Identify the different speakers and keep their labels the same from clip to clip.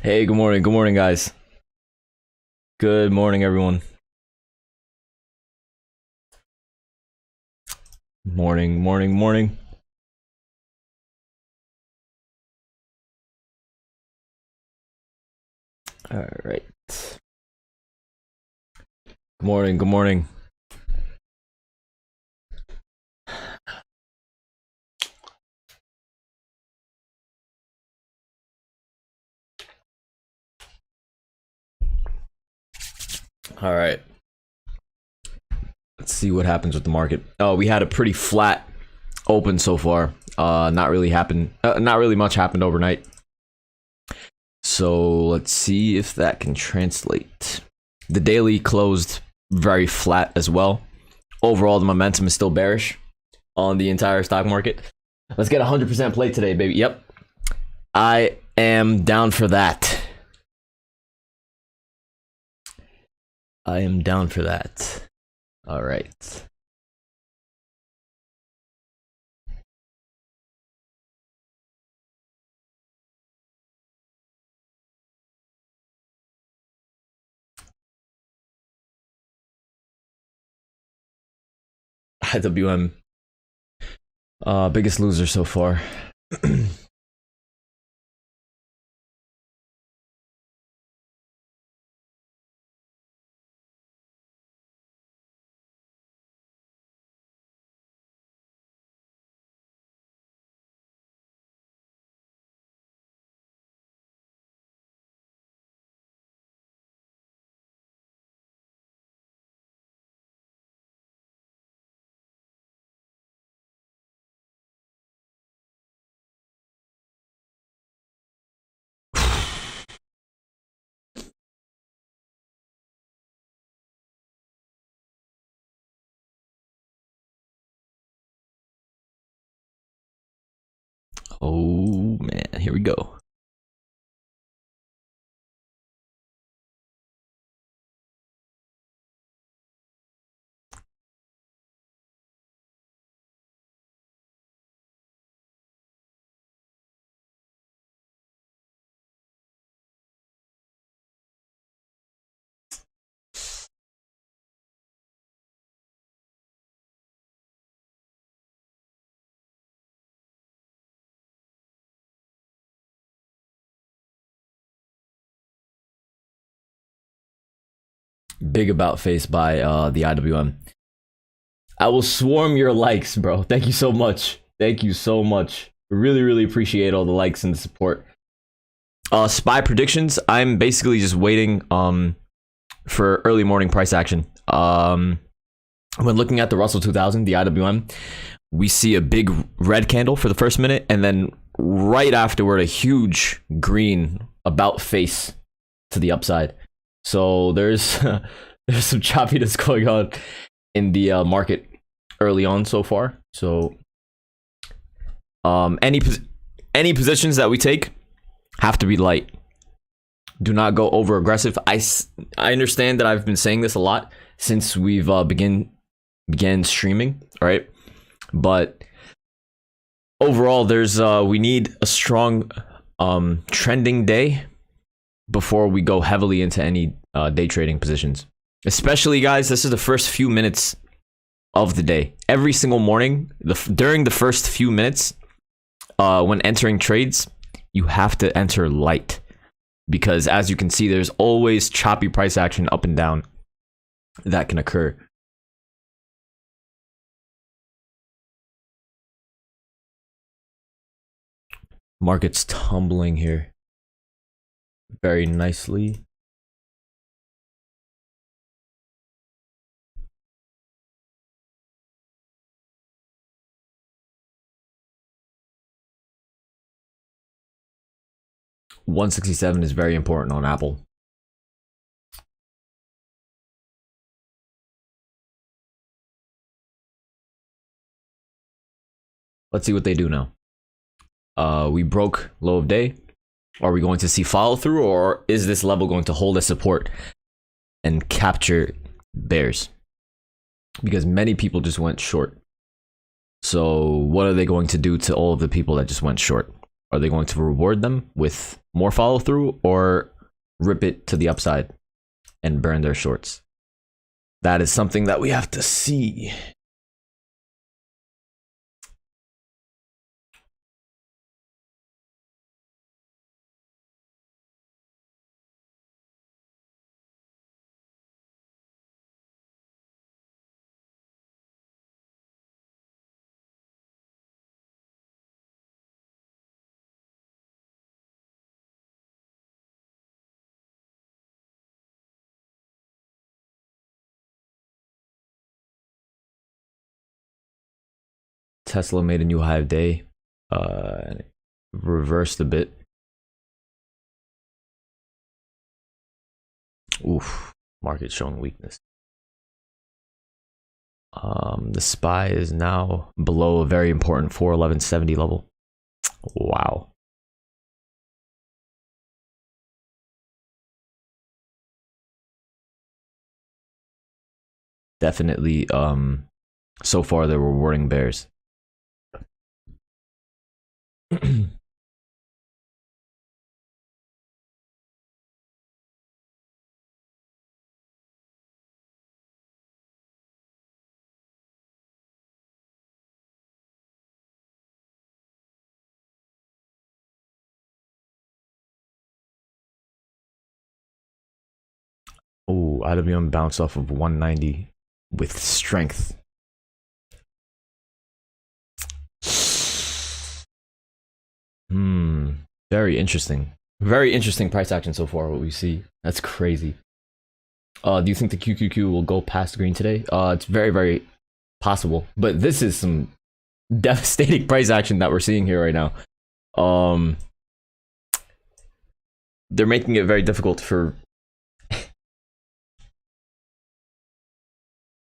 Speaker 1: Hey, good morning guys. Good morning, everyone. Morning. All right. Good morning. All right. Let's see what happens with the market. Oh, we had a pretty flat open so far. Not really much happened overnight. So let's see if that can translate. The daily closed very flat as well. Overall, the momentum is still bearish on the entire stock market. Let's get 100% play today, baby. Yep. I am down for that. I am down for that. All right. IWM, biggest loser so far. Oh man, here we go. Big about face by the IWM. I will swarm your likes, bro. Thank you so much. Really appreciate all the likes and the support. SPY predictions. I'm basically just waiting for early morning price action. When looking at the Russell 2000, the IWM, we see a big red candle for the first minute, and then right afterward a huge green about face to the upside. So there's some choppiness going on in the market early on so far. So any positions that we take have to be light. Do not go over aggressive. I understand that I've been saying this a lot since we've began streaming, right? But overall, there's we need a strong trending day before we go heavily into any day trading positions. Especially, guys, this is the first few minutes of the day. Every single morning, during the first few minutes, when entering trades, you have to enter light. Because as you can see, there's always choppy price action up and down that can occur. Market's tumbling here very nicely. $167 is very important on Apple. Let's see what they do now. We broke low of day. Are we going to see follow through, or is this level going to hold as support? and capture bears, because many people just went short. So what are they going to do to all of the people that just went short? Are they going to reward them with more follow through, or rip it to the upside and burn their shorts? That is something that we have to see. Tesla made a new high of day, and it reversed a bit. Oof, market showing weakness. The SPY is now below a very important 411.70 level. Wow. Definitely, so far they're rewarding bears. Oh, IWM bounced off of 190 with strength. Very interesting. Very interesting price action so far, what we see. That's crazy. Do you think the QQQ will go past green today? It's very, very possible. But this is some devastating price action that we're seeing here right now. They're making it very difficult for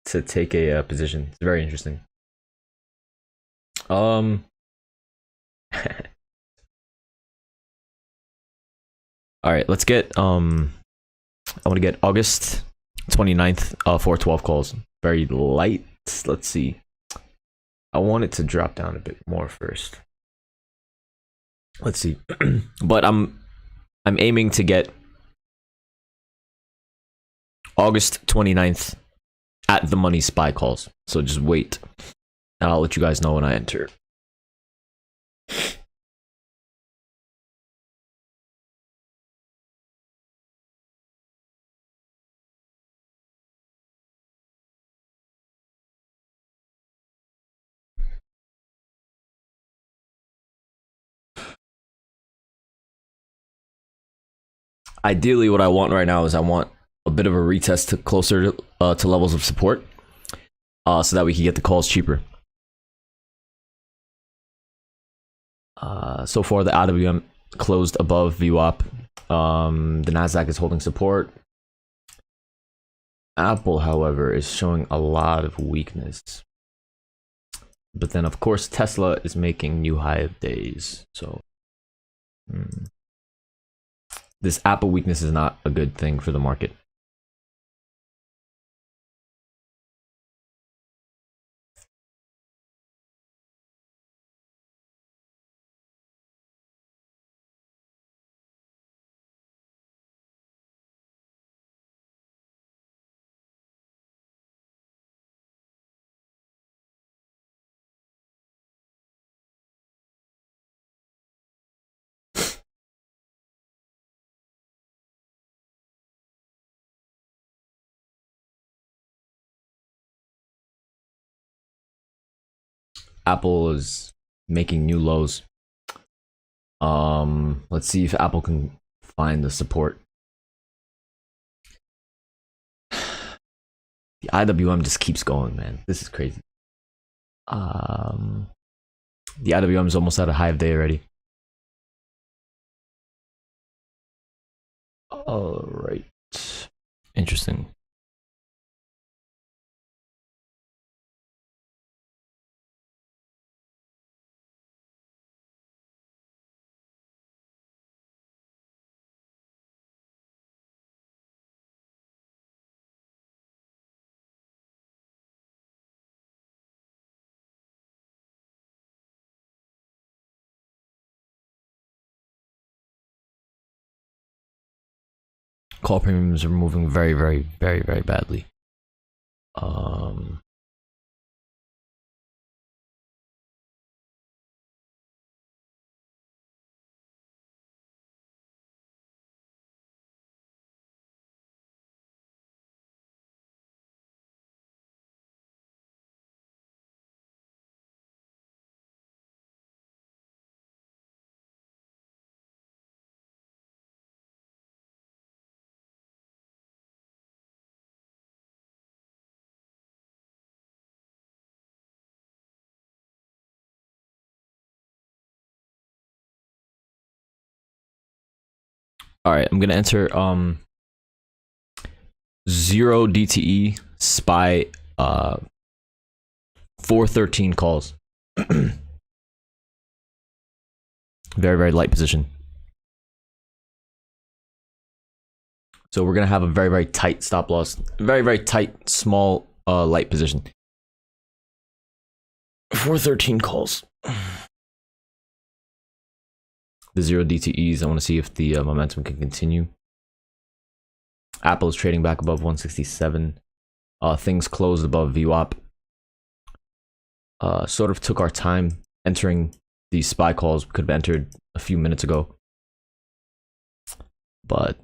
Speaker 1: to take a position. It's very interesting. All right, let's get I want to get August 29th 412 calls. Very light. Let's see. I want it to drop down a bit more first. Let's see. But I'm aiming to get August 29th at the money SPY calls. So just wait. And I'll let you guys know when I enter. Ideally, what I want right now is I want a bit of a retest to closer to levels of support, so that we can get the calls cheaper. So far, the IWM closed above VWAP. The NASDAQ is holding support. Apple, however, is showing a lot of weakness. But then, of course, Tesla is making new high of days. So this Apple weakness is not a good thing for the market. Apple is making new lows. Let's see if Apple can find the support. The IWM just keeps going, man. This is crazy. The IWM is almost at a high of day already. All right. Interesting. Call premiums are moving very, very, very, very badly. All right, I'm gonna enter 0 DTE SPY 413 calls. Very, very light position. So we're gonna have a very, very tight stop loss, very, very tight, small, light position. 413 calls. The 0 DTEs, I want to see if the momentum can continue. Apple is trading back above 167. Things closed above VWAP. Sort of took our time entering these SPY calls. We could have entered a few minutes ago. But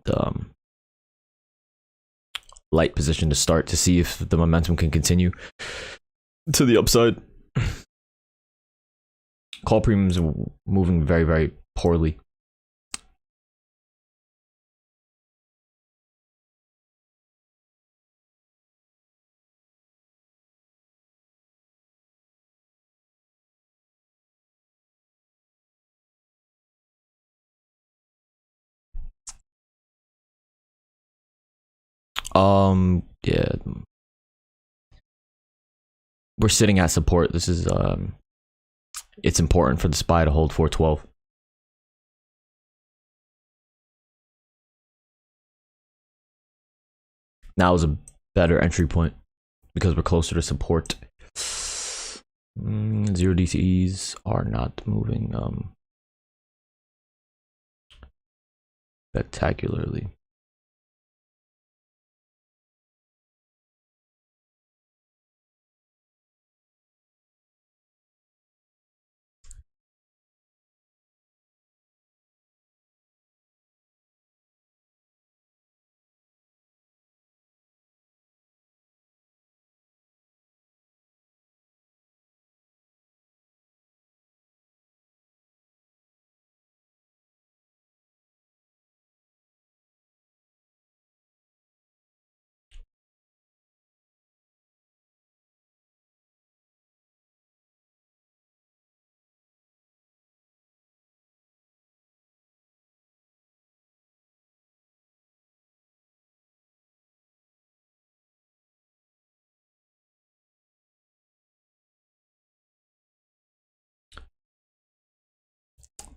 Speaker 1: light position to start to see if the momentum can continue to the upside. Call premiums are moving very, very poorly. Yeah. We're sitting at support. This is it's important for the SPY to hold 412. Now is a better entry point because we're closer to support. 0 DTEs are not moving spectacularly.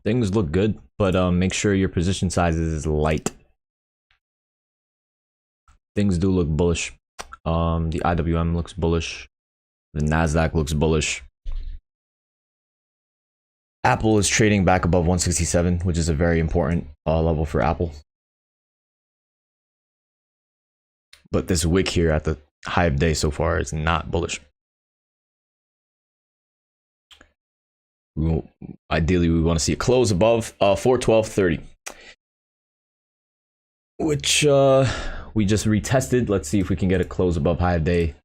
Speaker 1: Things look good, but make sure your position sizes is light. Things do look bullish. The IWM looks bullish. The NASDAQ looks bullish. Apple is trading back above 167, which is a very important level for Apple. But this wick here at the high of day so far is not bullish. Ideally, we want to see a close above 412.30, which we just retested. Let's see if we can get a close above high of day.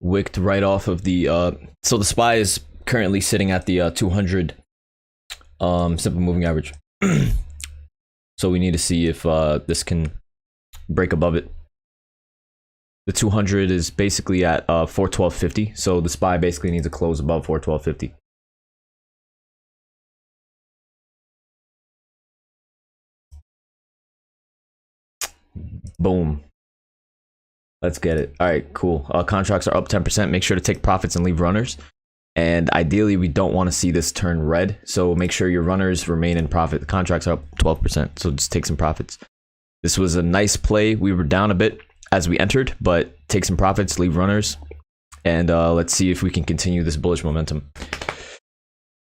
Speaker 1: Wicked right off of the so the SPY is currently sitting at the 200 simple moving average. So we need to see if this can break above it. The 200 is basically at 412.50. So the SPY basically needs to close above 412.50. Boom. Let's get it. All right, cool. Contracts are up 10%. Make sure to take profits and leave runners. And ideally, we don't want to see this turn red. So make sure your runners remain in profit. The contracts are up 12%. So just take some profits. This was a nice play. We were down a bit as we entered, but take some profits, leave runners. And let's see if we can continue this bullish momentum.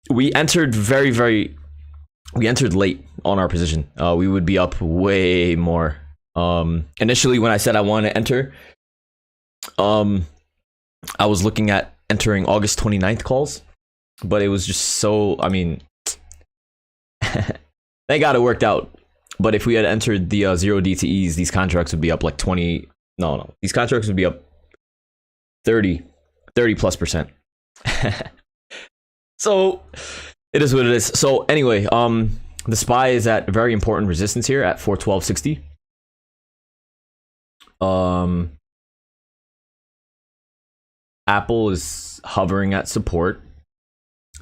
Speaker 1: We entered we entered late on our position. We would be up way more. Initially, when I said I wanted to enter, I was looking at entering August 29th calls, but it was just so, I mean, thank God it worked out. But if we had entered the 0 DTEs, these contracts would be up like 20, no, these contracts would be up 30 plus percent. So it is what it is. So anyway, the SPY is at very important resistance here at 412.60. Apple is hovering at support.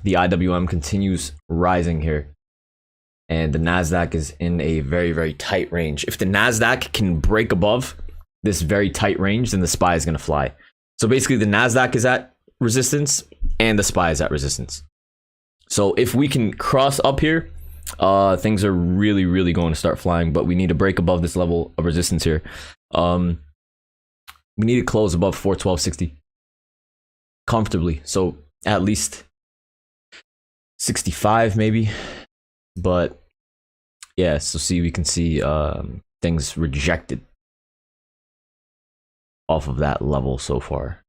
Speaker 1: The IWM continues rising here. And the NASDAQ is in a very tight range. If the NASDAQ can break above this very tight range, then the SPY is going to fly. So basically the NASDAQ is at resistance and the SPY is at resistance. So if we can cross up here, things are really going to start flying, but we need to break above this level of resistance here. We need to close above 412.60 comfortably. So at least 65 maybe. But yeah, so see, we can see things rejected off of that level so far.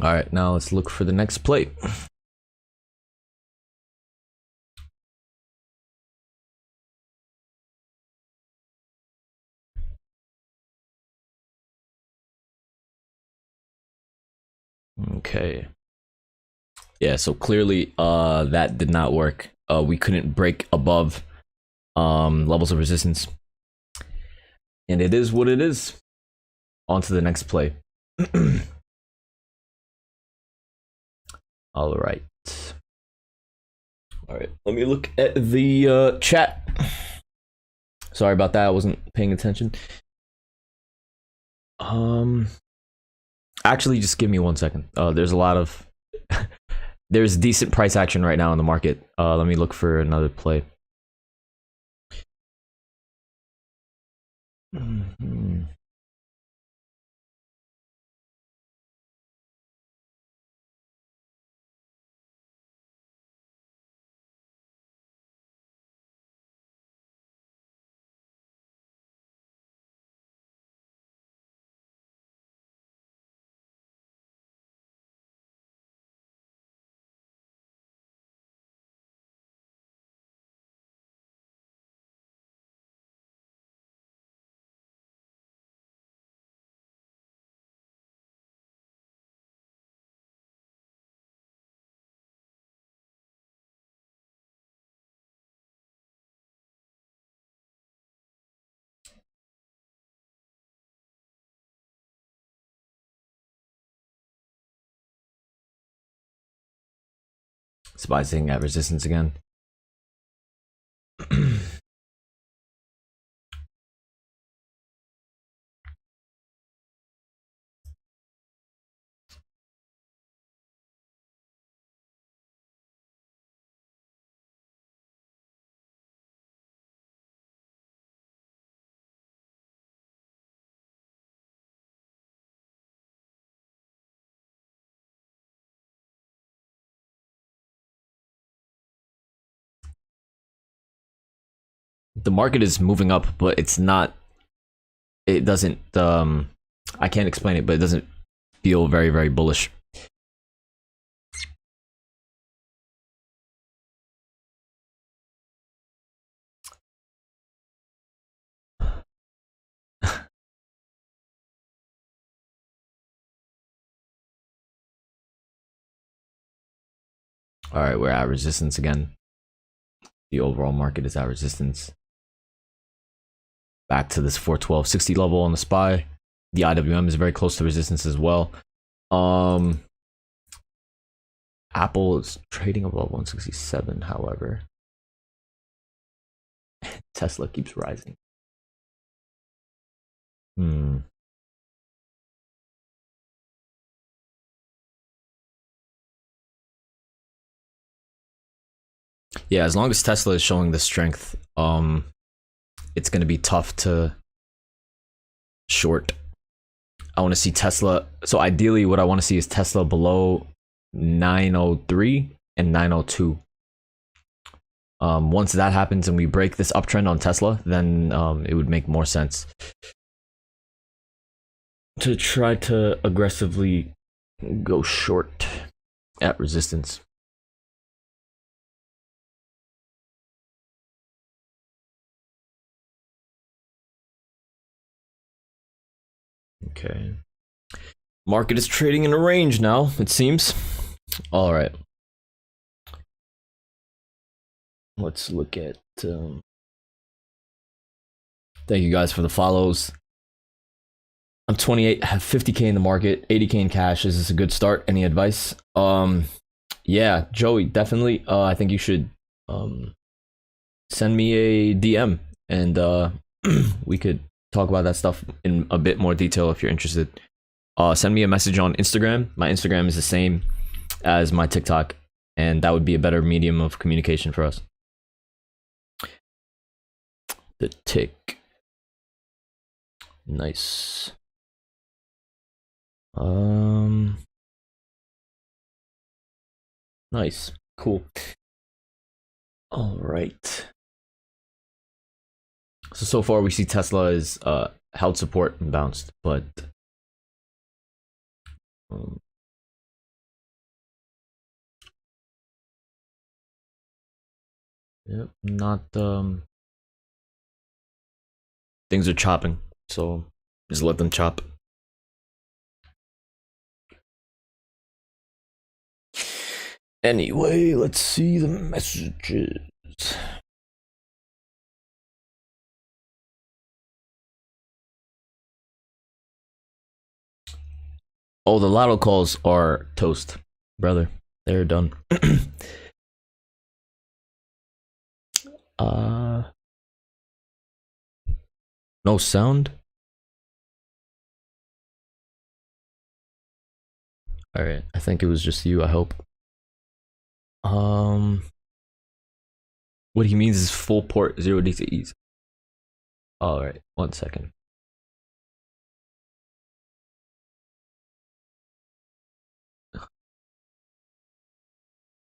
Speaker 1: All right, now let's look for the next play. Okay. Yeah, so clearly that did not work. We couldn't break above levels of resistance. And it is what it is. On to the next play. All right. Let me look at the chat. Sorry about that. I wasn't paying attention. Actually, just give me 1 second. There's a lot of there's decent price action right now in the market. Let me look for another play. SPY sitting at resistance again. The market is moving up, but it's not, it doesn't, I can't explain it, but it doesn't feel very bullish. All right, we're at resistance again. The overall market is at resistance. back to this 412.60 level on the SPY. The IWM is very close to resistance as well. Apple is trading above 167, however. Tesla keeps rising. Yeah, as long as Tesla is showing the strength, it's going to be tough to short. I want to see Tesla. So ideally what I want to see is Tesla below 903 and 902. Once that happens and we break this uptrend on Tesla, then it would make more sense to try to aggressively go short at resistance. Okay. Market is trading in a range now, it seems. All right. Let's look at... thank you guys for the follows. I'm 28, have 50K in the market, 80K in cash. Is this a good start? Any advice? Yeah, Joey, definitely. I think you should send me a DM and we could talk about that stuff in a bit more detail if you're interested. Send me a message on Instagram. My Instagram is the same as my TikTok, and that would be a better medium of communication for us. The tick. Nice. Nice. Cool. All right. So far we see Tesla is held support and bounced, but yep, not things are chopping, so just let them chop. Anyway, let's see the messages. Oh, the lotto calls are toast, brother. They're done. No sound. All right, I think it was just you. I hope. What he means is full port 0D to ease. All right, 1 second.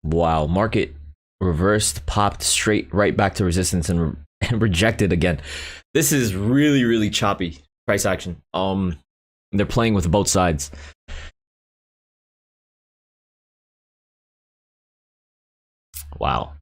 Speaker 1: Wow, market reversed, popped straight right back to resistance and rejected again. This is really choppy price action. They're playing with both sides. Wow.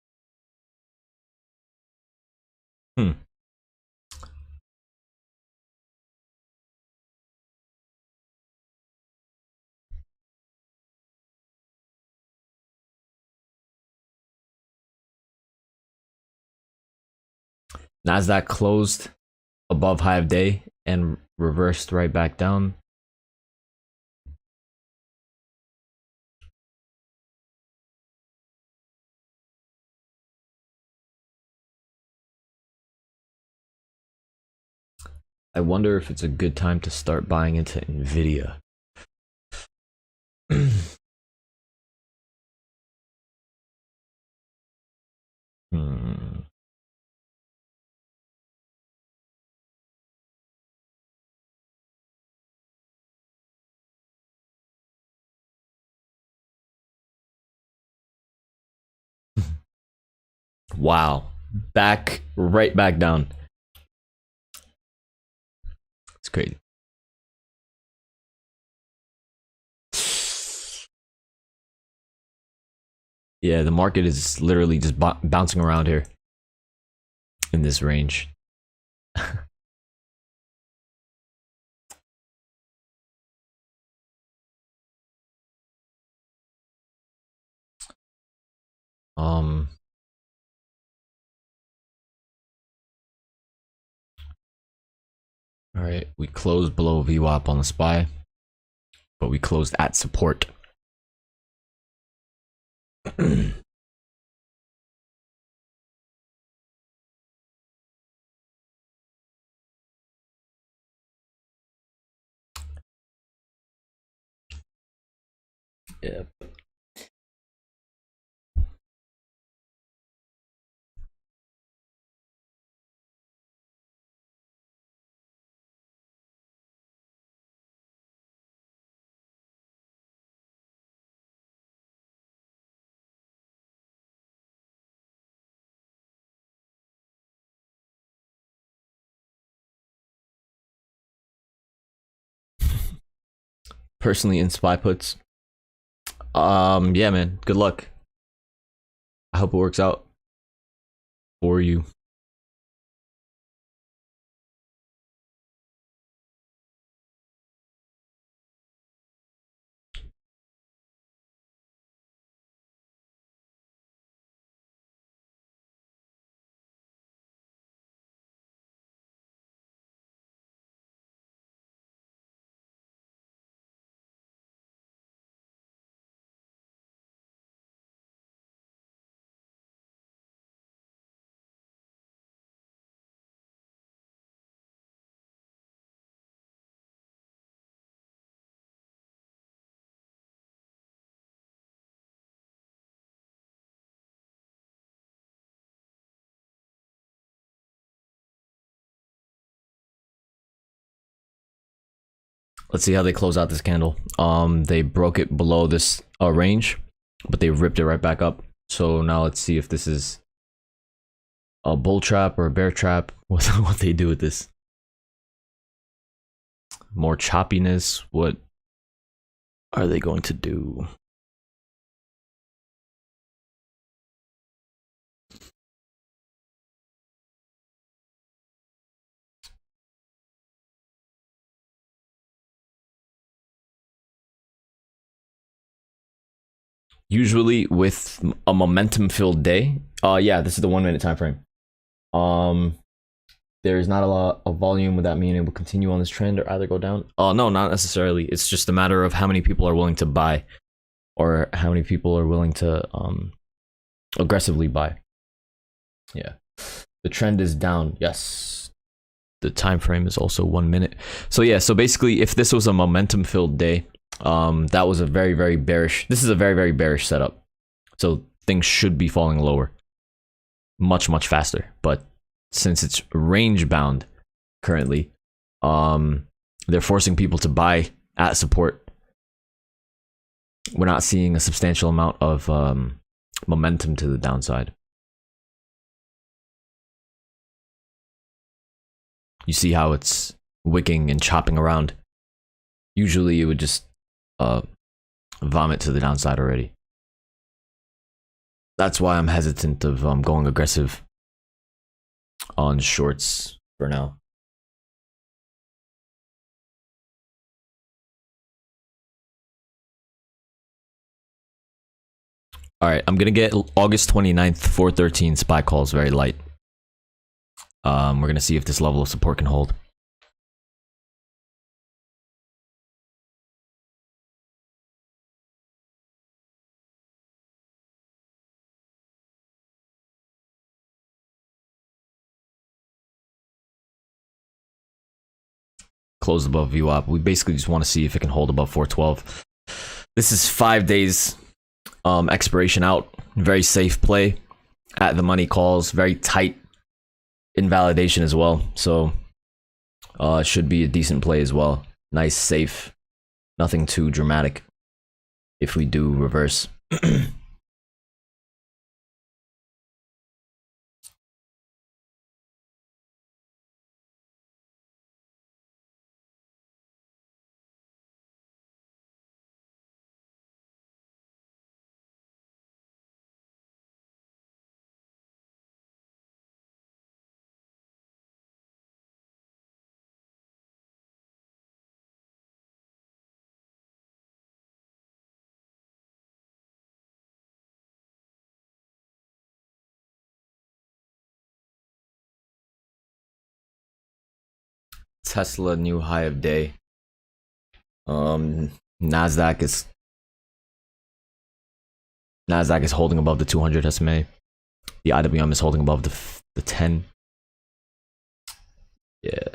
Speaker 1: NASDAQ closed above high of day and reversed right back down. I wonder if it's a good time to start buying into Nvidia. Wow. Right back down. It's crazy. Yeah, the market is literally just bouncing around here in this range. All right, we closed below VWAP on the SPY, but we closed at support. Yeah. Personally in SPY puts, yeah, man, good luck. I hope it works out for you. Let's see how they close out this candle. They broke it below this range, but they ripped it right back up. So now let's see if this is a bull trap or a bear trap. What they do with this? More choppiness. What are they going to do? Usually with a momentum filled day, yeah, this is the 1 minute time frame. There's not a lot of volume. Would that mean it will continue on this trend or either go down? No, not necessarily. It's just a matter of how many people are willing to buy, or how many people are willing to aggressively buy. Yeah, the trend is down. Yes, the time frame is also 1 minute. So yeah, so basically, if this was a momentum filled day, that was a very bearish. This is a very bearish setup. So things should be falling lower, much faster. But since it's range bound currently, they're forcing people to buy at support. We're not seeing a substantial amount of momentum to the downside. You see how it's wicking and chopping around. Usually it would just vomit to the downside already. That's why I'm hesitant of going aggressive on shorts for now. All right, I'm gonna get August 29th, 413 SPY calls very light. We're gonna see if this level of support can hold. Close above VWAP. We basically just want to see if it can hold above 412. This is 5 days expiration out. Very safe play at the money calls. Very tight invalidation as well. So it should be a decent play as well. Nice, safe. Nothing too dramatic if we do reverse. Tesla new high of day. NASDAQ is holding above the 200 SMA. The IWM is holding above the 10. Yeah,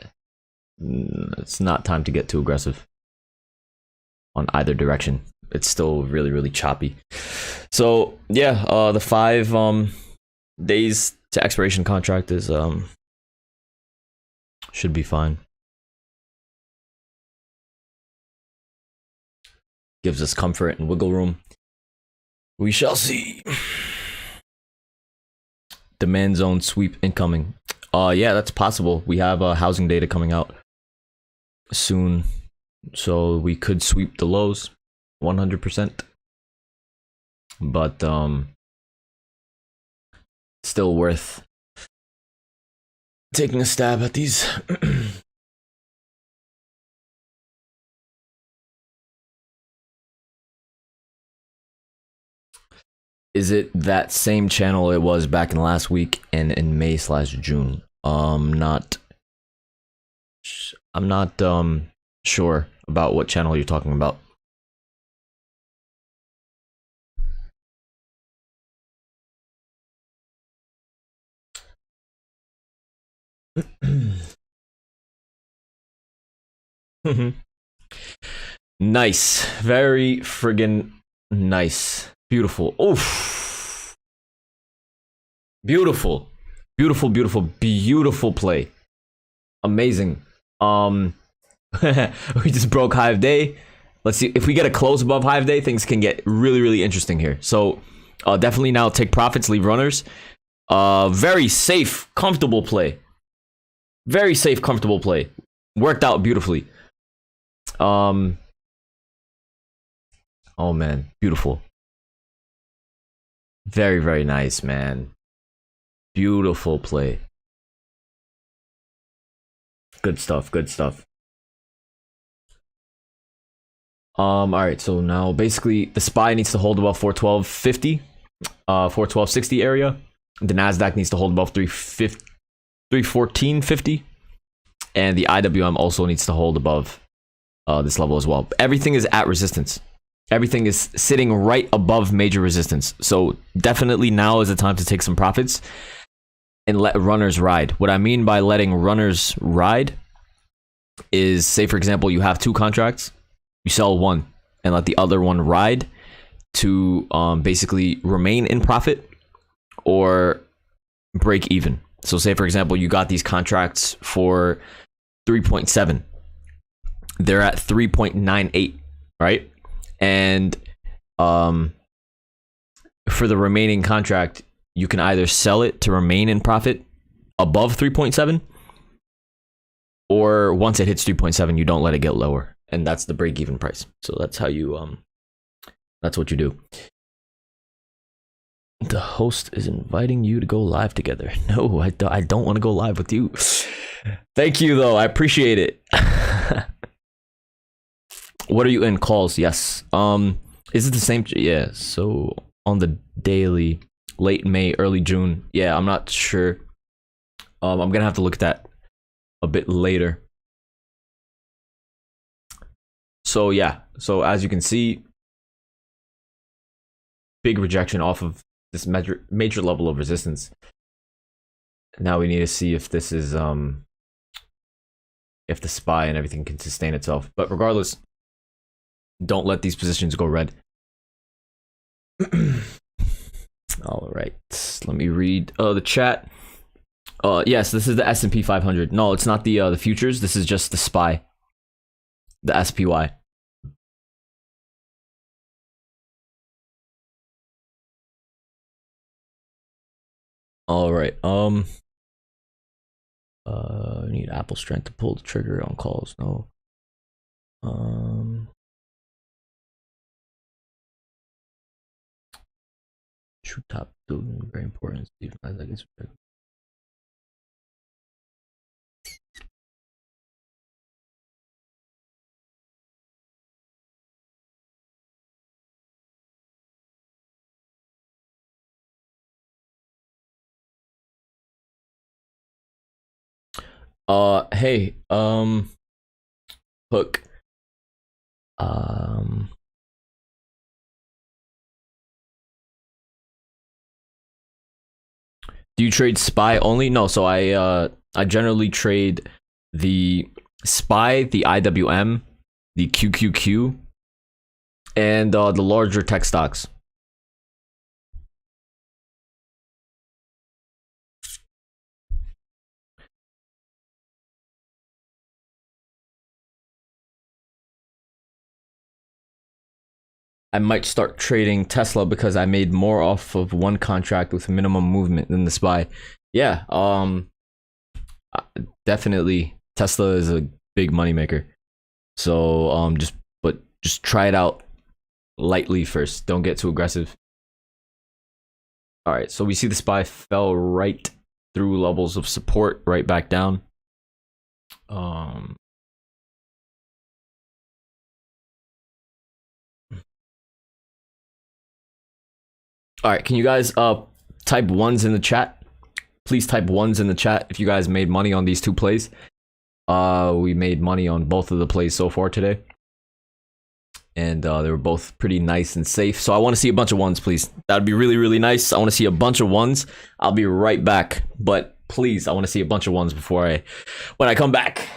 Speaker 1: it's not time to get too aggressive on either direction. It's still really, really choppy. So yeah, the 5 days to expiration contract is should be fine. Gives us comfort and wiggle room. We shall see. Demand zone sweep incoming. Yeah, that's possible. We have housing data coming out soon, so we could sweep the lows 100%. But still worth taking a stab at these. Is it that same channel it was back in last week and in May/June? I'm not sure about what channel you're talking about. Nice, very friggin' nice, beautiful. Oof, beautiful, beautiful, beautiful, beautiful play. Amazing. We just broke high of day. Let's see if we get a close above high of day. Things can get really, really interesting here. So definitely now take profits, leave runners. Very safe, comfortable play. Very safe, comfortable play. Worked out beautifully. Oh man, beautiful. Very, very nice, man. Beautiful play. Good stuff, good stuff. All right, so now basically the SPY needs to hold above 412.50, 412.60 area. The NASDAQ needs to hold above 314.50, and the IWM also needs to hold above this level as well. Everything is at resistance. Everything is sitting right above major resistance. So definitely now is the time to take some profits and let runners ride. What I mean by letting runners ride is, say for example, you have 2 contracts, you sell one and let the other one ride to basically remain in profit or break even. So say for example, you got these contracts for 3.7. They're at 3.98, right? And for the remaining contract, you can either sell it to remain in profit above 3.7, or once it hits 3.7, you don't let it get lower, and that's the break-even price. So that's how you that's what you do. The host is inviting you to go live together. No, I don't want to go live with you. Thank you though, I appreciate it. What are you in? Calls? Yes. Is it the same? Yeah. So on the daily, late May, early June. Yeah, I'm not sure. I'm gonna have to look at that a bit later. So yeah. So as you can see, big rejection off of this major level of resistance. Now we need to see if this is if the SPY and everything can sustain itself. But regardless, don't let these positions go red. All right, let me read the chat. Yes, this is the SP500. No, it's not the futures. This is just the SPY, the SPY. All right. We need Apple strength to pull the trigger on calls. No. True top building, very important. Hey, Hook. Um, do you trade SPY only? No, so I generally trade the SPY, the IWM, the QQQ, and the larger tech stocks. I might start trading Tesla because I made more off of one contract with minimum movement than the SPY. Yeah, definitely Tesla is a big moneymaker. So just try it out lightly first. Don't get too aggressive. All right, so we see the SPY fell right through levels of support, right back down. Um, all right, can you guys type ones in the chat? Please type ones in the chat if you guys made money on these two plays. We made money on both of the plays so far today, and they were both pretty nice and safe. So I want to see a bunch of ones, please. That'd be really, really nice. I want to see a bunch of ones. I'll be right back, but please, I want to see a bunch of ones when I come back.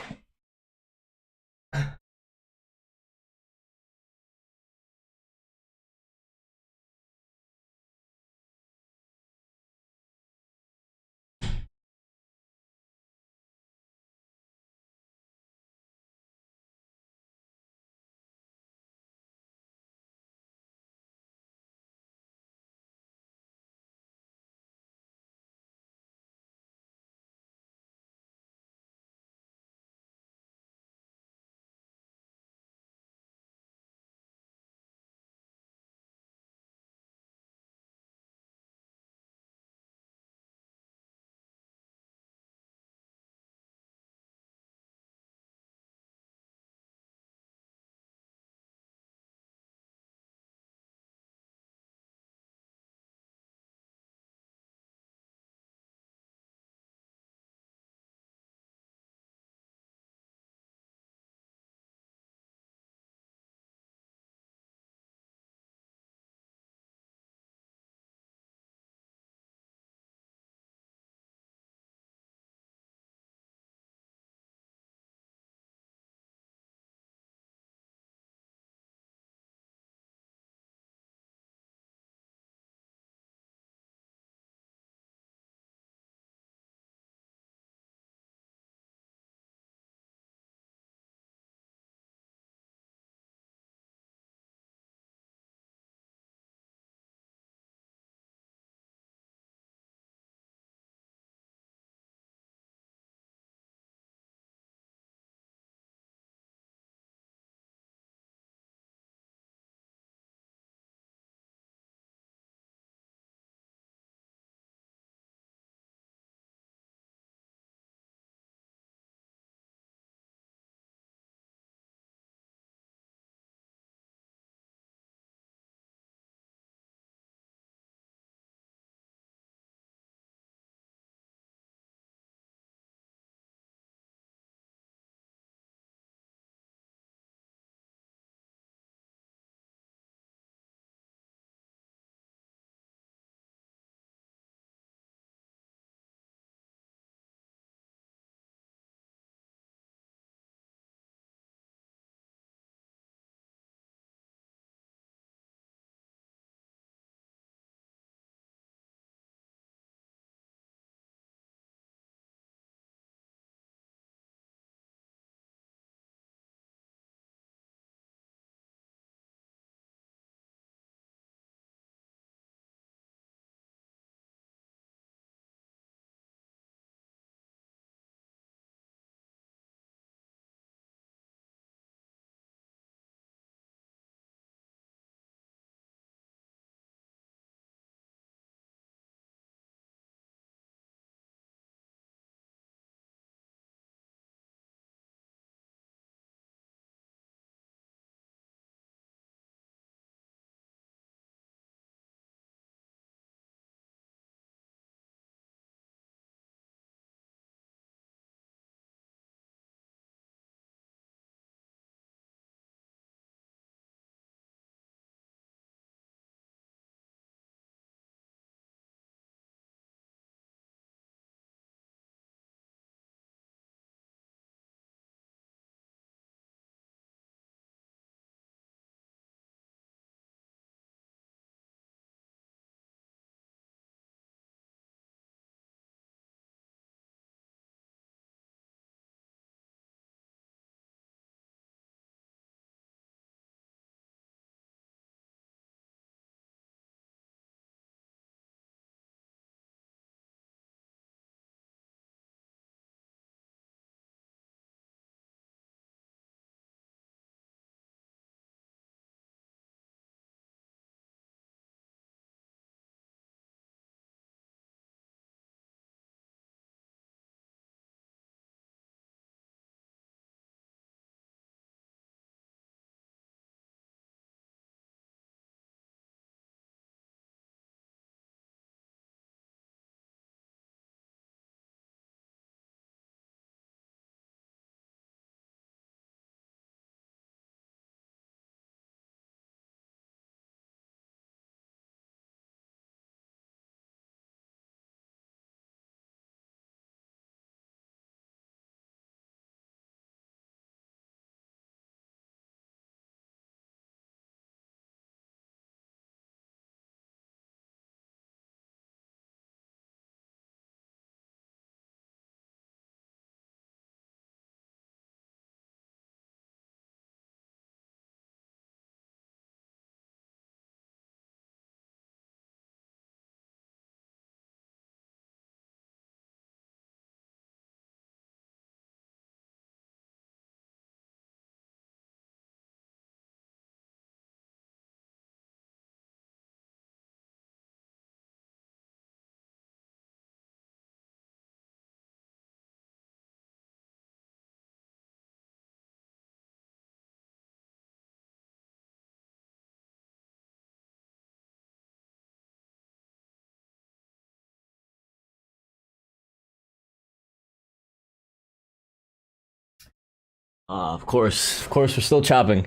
Speaker 1: Of course, we're still chopping.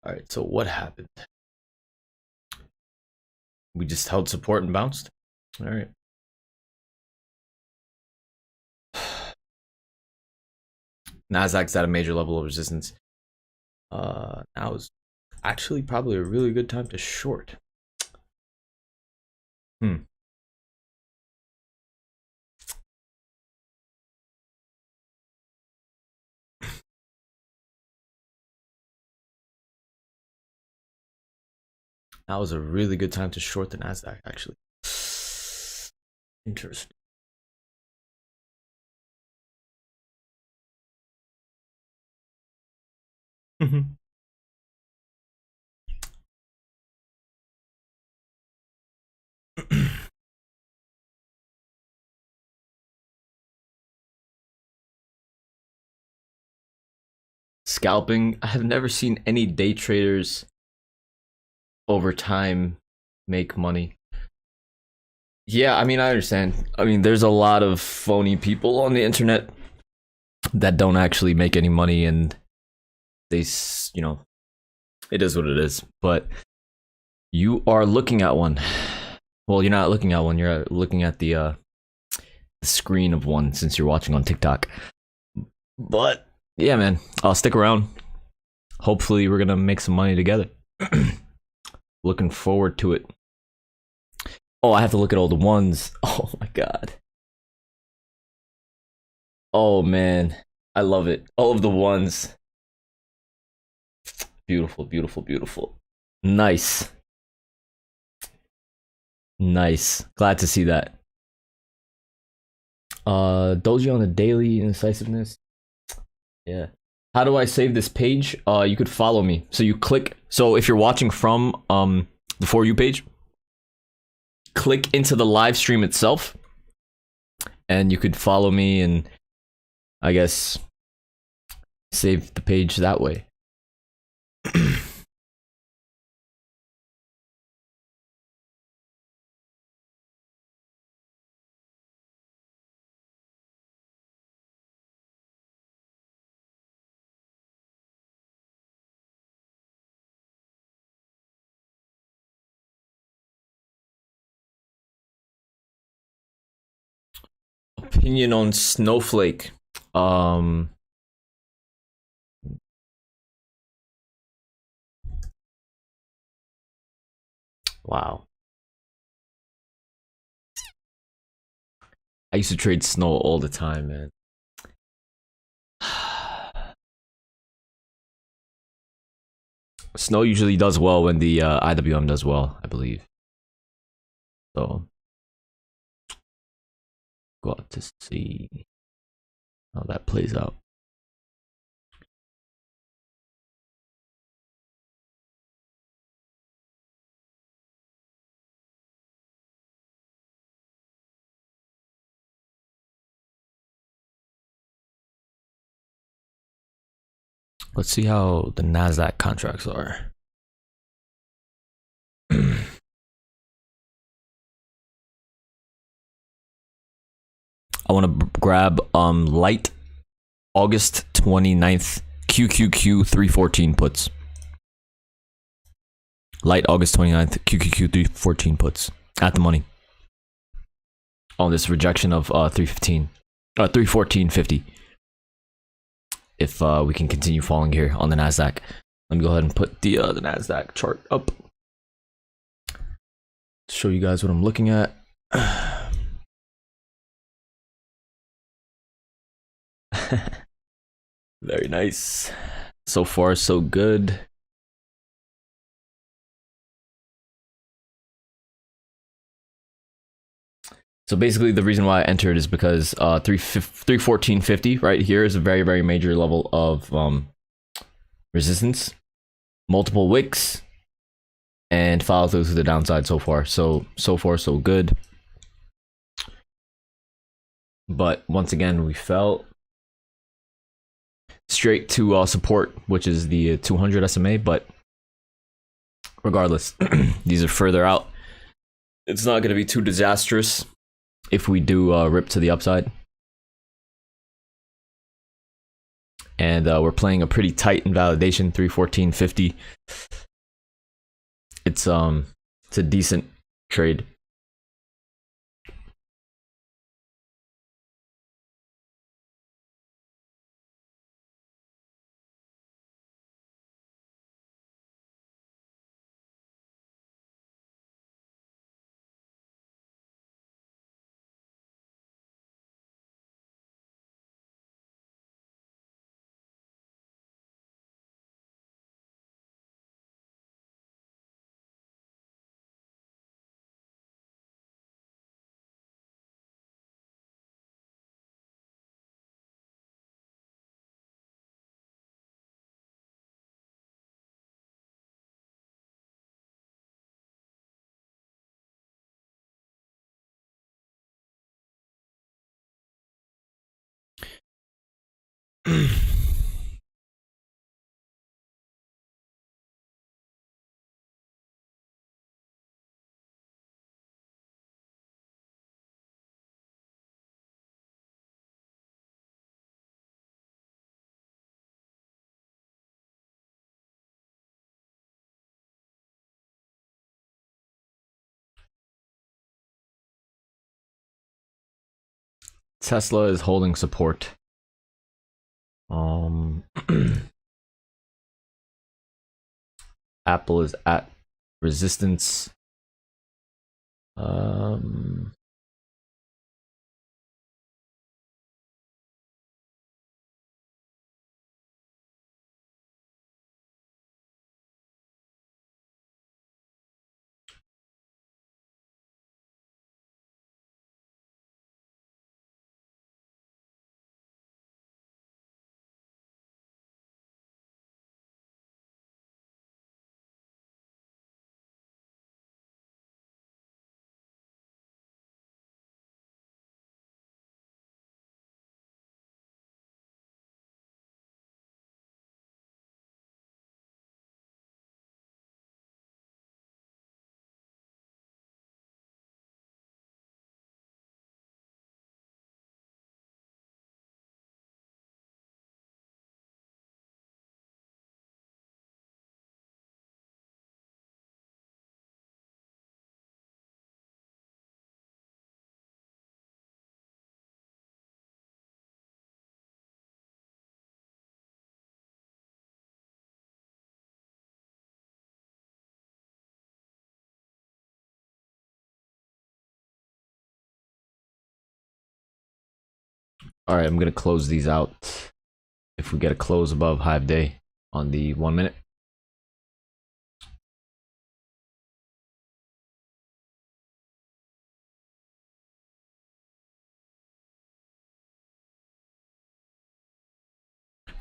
Speaker 1: All right, so what happened? We just held support and bounced. All right. NASDAQ's at a major level of resistance. Now is actually probably a really good time to short. That was a really good time to short the NASDAQ, actually. Interesting. Scalping, I have never seen any day traders over time make money. Yeah, I mean, I understand. I mean, there's a lot of phony people on the internet that don't actually make any money, and they, you know, it is what it is. But you are looking at one. Well, you're not looking at one. You're looking at the screen of one, since you're watching on TikTok. But yeah, man, I'll stick around. Hopefully, we're gonna make some money together. Looking forward to it. Oh, I have to look at all the ones. Oh my god. Oh man, I love it. All of the ones. Beautiful, beautiful, beautiful. Nice. Nice. Glad to see that. Doji on the daily indecisiveness. Yeah. How do I save this page? You could follow me. So you click. So if you're watching from the For You page, click into the live stream itself, and you could follow me and I guess save the page that way. Opinion on Snowflake. Wow. I used to trade Snow all the time, man. Snow usually does well when the IWM does well, I believe. So, got to see how that plays out. Let's see how the NASDAQ contracts are. I want to grab light August 29th QQQ 314 puts. Light August 29th QQQ 314 puts at the money. On this rejection of 314.50. If we can continue falling here on the NASDAQ. Let me go ahead and put the NASDAQ chart up. Show you guys what I'm looking at. Very nice. So far, so good. So basically, the reason why I entered is because 314.50 right here is a very, very major level of resistance. Multiple wicks and follow through to the downside so far. So far, so good. But once again, we fell straight to support, which is the 200 SMA. But regardless, these are further out. it's not going to be too disastrous if we do rip to the upside. And we're playing a pretty tight invalidation, 314.50. It's a decent trade. Tesla is holding support. Apple is at resistance. All right, I'm gonna close these out. If we get a close above high of day on the 1 minute.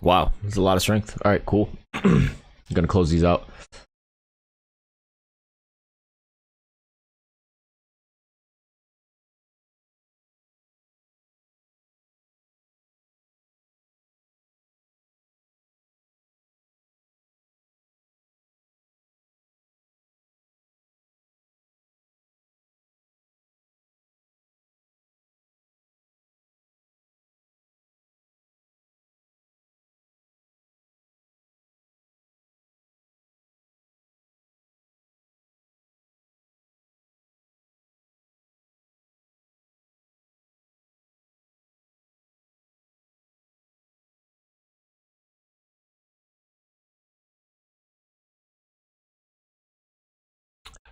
Speaker 1: Wow, there's a lot of strength. All right, cool. I'm gonna close these out.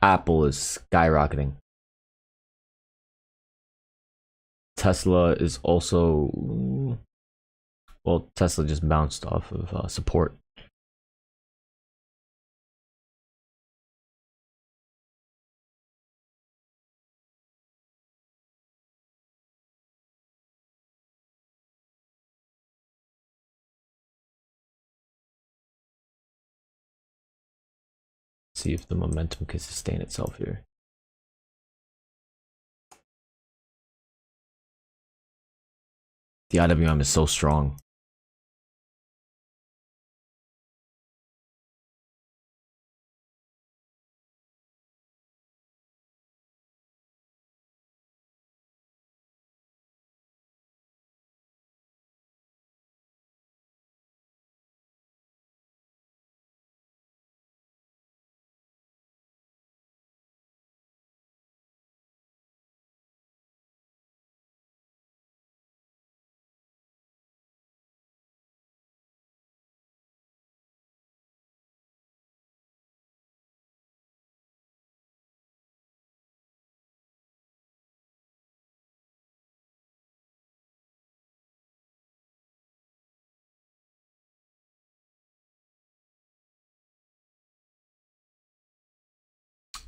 Speaker 1: Apple is skyrocketing. Tesla is also, well, Tesla just bounced off of support. See if the momentum can sustain itself here. The IWM is so strong.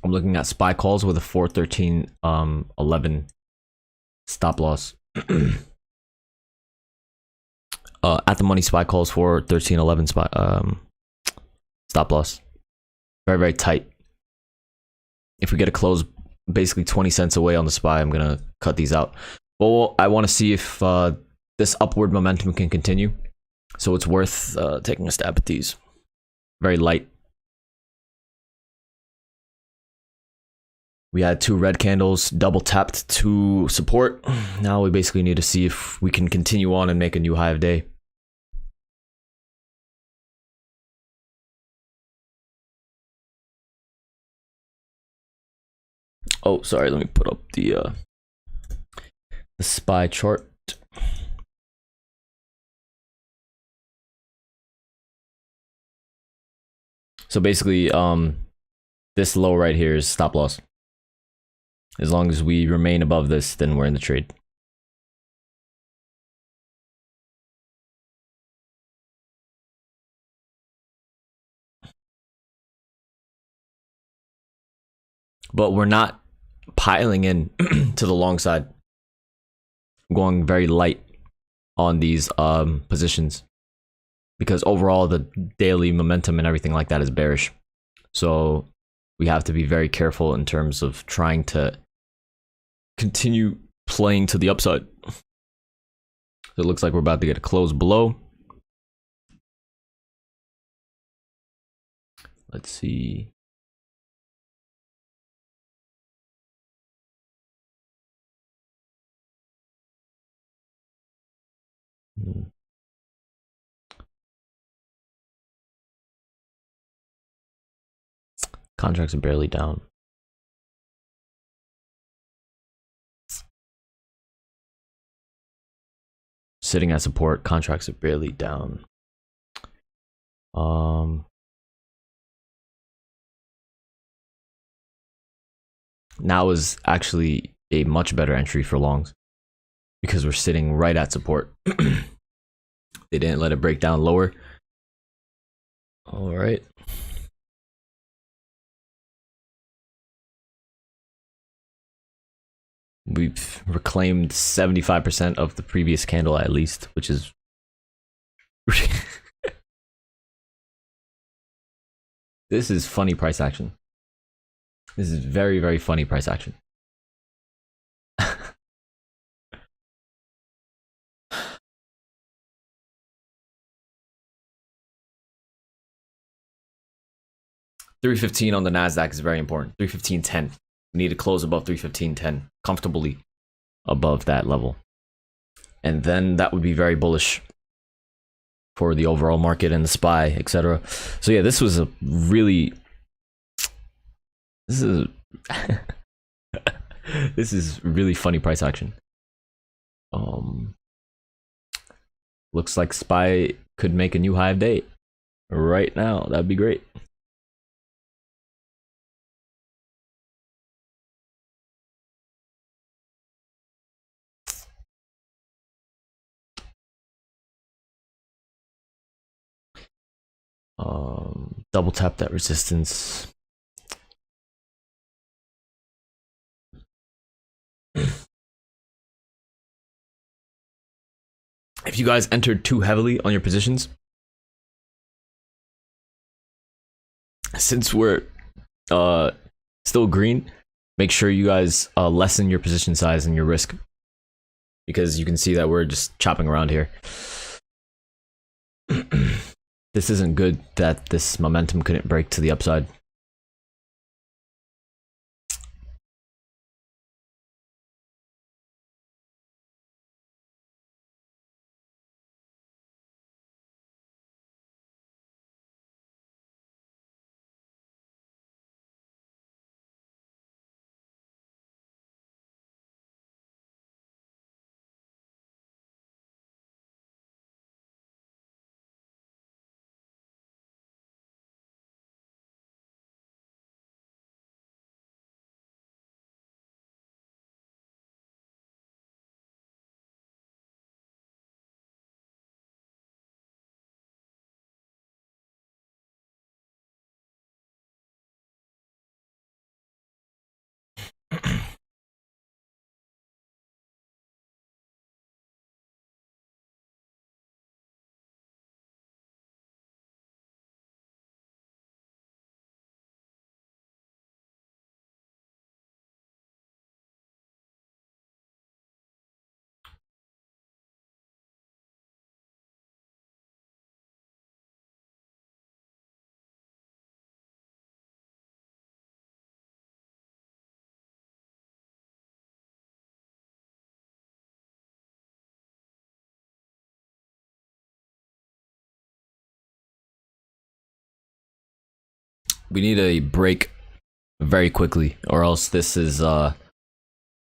Speaker 1: I'm looking at SPY calls with a 413.11 stop loss. At the money, SPY calls for 13.11 stop loss. Very, very tight. If we get a close basically 20 cents away on the SPY, I'm gonna cut these out. Well, I want to see if this upward momentum can continue, so it's worth taking a stab at these. Very light. We had 2 red candles, double tapped to support. Now we basically need to see if we can continue on and make a new high of day. Oh, sorry, let me put up the SPY chart. So basically, this low right here is stop loss. As long as we remain above this, then we're in the trade. But we're not piling in to the long side. I'm going very light on these positions, because overall the daily momentum and everything like that is bearish. So we have to be very careful in terms of trying to continue playing to the upside. So it looks like we're about to get a close below. Let's see. Contracts are barely down. Sitting at support, contracts are barely down. Now is actually a much better entry for longs, because we're sitting right at support. They didn't let it break down lower. All right. We've reclaimed 75% of the previous candle at least, which is this is funny price action. This is very, very funny price action. $315 on the NASDAQ is very important. 315.10. We need to close above 315.10, comfortably above that level. And then that would be very bullish for the overall market and the SPY, etc. So yeah, this was a really... This is really funny price action. Looks like SPY could make a new high of day right now. That'd be great. Double tap that resistance. If you guys entered too heavily on your positions, since we're still green, make sure you guys lessen your position size and your risk, because you can see that we're just chopping around here. This isn't good that this momentum couldn't break to the upside. We need a break very quickly, or else this is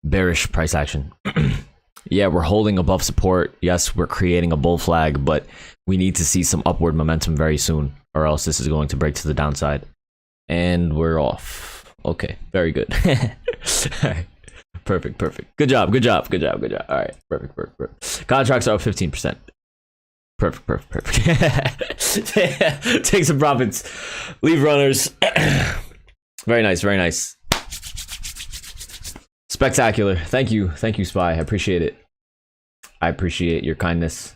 Speaker 1: bearish price action. Yeah, we're holding above support. Yes, we're creating a bull flag, but we need to see some upward momentum very soon, or else this is going to break to the downside. And we're off. Okay, very good. All right. Perfect, perfect. Good job, good job, good job, good job. All right, perfect, perfect, perfect. Contracts are up 15%. Perfect, perfect, perfect. Take some profits. Leave runners. Very nice, very nice. Spectacular. Thank you, Spy. I appreciate it. I appreciate your kindness.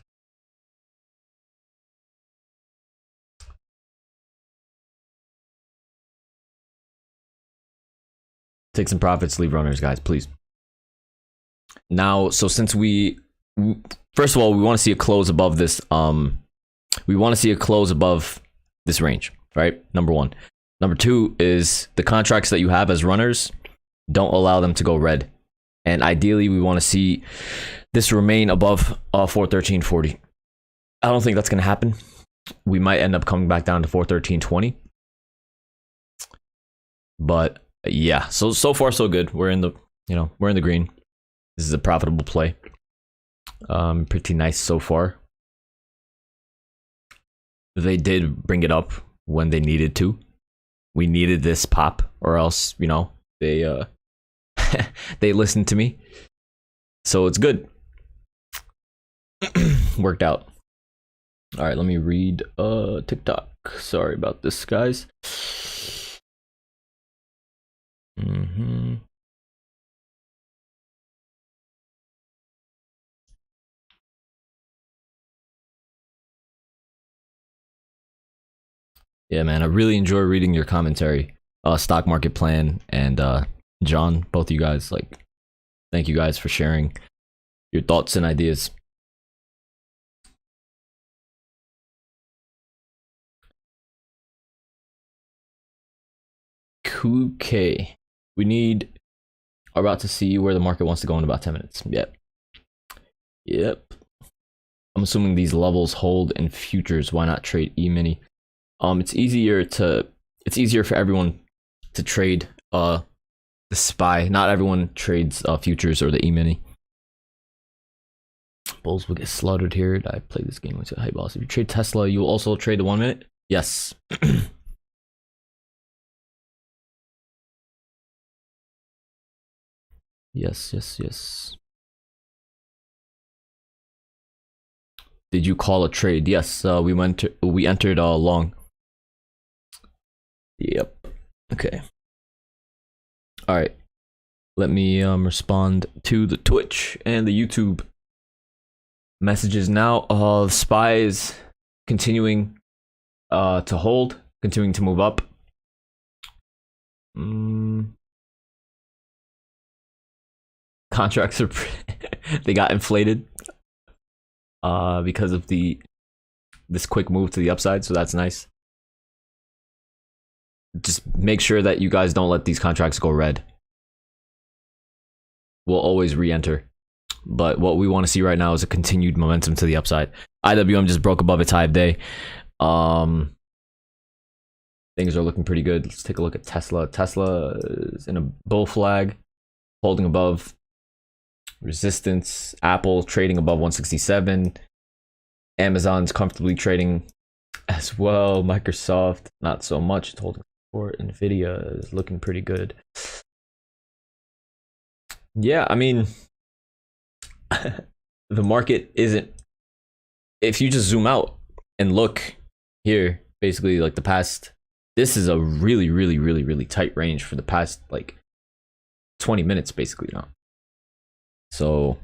Speaker 1: Take some profits, leave runners, guys, please. Now, so since first of all, we want to see a close above this. We want to see a close above this range, right? Number one. Number two is the contracts that you have as runners, don't allow them to go red. And ideally, we want to see this remain above 413.40. I don't think that's going to happen. We might end up coming back down to 413.20. But yeah, so far so good. We're in the, we're in the green. This is a profitable play. Pretty nice so far. They did bring it up when they needed to. We needed this pop, or else, they they listened to me. So it's good. Worked out. All right, let me read TikTok. Sorry about this, guys. Yeah, man, I really enjoy reading your commentary. Stock market plan and John, both of you guys, thank you guys for sharing your thoughts and ideas. QQQ. We are about to see where the market wants to go in about 10 minutes. Yep. I'm assuming these levels hold in futures. Why not trade E-mini? It's easier for everyone to trade the SPY. Not everyone trades futures or the E-mini. Bulls will get slaughtered here. Did I play this game? Hey boss, if you trade Tesla, you'll also trade the 1 minute? Yes. Yes. Did you call a trade? Yes, we entered long. Yep. Okay. All right. Let me respond to the Twitch and the YouTube messages now. The SPY is continuing to hold, continuing to move up. Contracts are they got inflated because of this quick move to the upside, so that's nice. Just make sure that you guys don't let these contracts go red. We'll always re-enter, but what we want to see right now is a continued momentum to the upside. IWM just broke above its high of day. Things are looking pretty good. Let's take a look at Tesla. Tesla is in a bull flag, holding above resistance. Apple trading above 167. Amazon's comfortably trading as well. Microsoft, not so much. It's holding support. Nvidia is looking pretty good. Yeah, I mean, the market isn't. If you just zoom out and look here, basically, the past. This is a really, really, really, really tight range for the past 20 minutes, basically now. So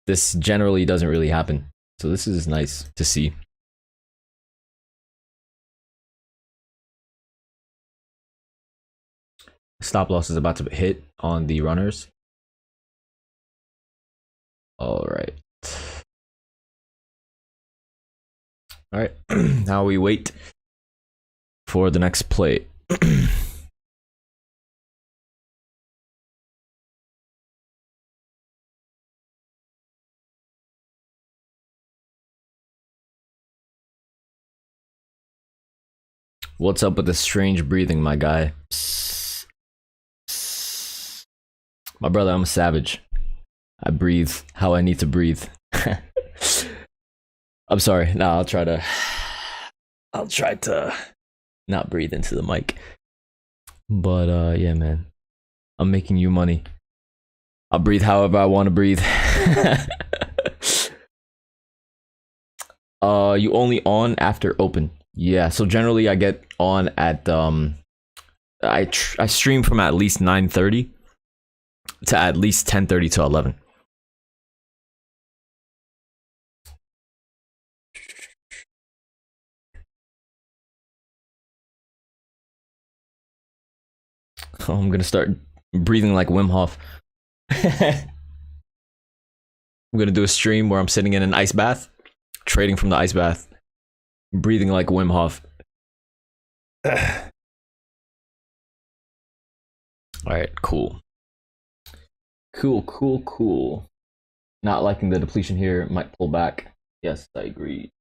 Speaker 1: this generally doesn't really happen. So this is nice to see. Stop loss is about to hit on the runners. All right. Now we wait for the next play. What's up with the strange breathing, my guy? My brother, I'm a savage. I breathe how I need to breathe. I'm sorry. Nah, I'll try to not breathe into the mic. But yeah, man. I'm making you money. I'll breathe however I want to breathe. You only on after open. Yeah, so generally I get on at I stream from at least 9:30 to at least 10:30 to 11. Oh, I'm gonna start breathing like Wim Hof. I'm gonna do a stream where I'm sitting in an ice bath, trading from the ice bath, breathing like Wim Hof. Alright, cool. Cool. Not liking the depletion here, might pull back. Yes, I agree.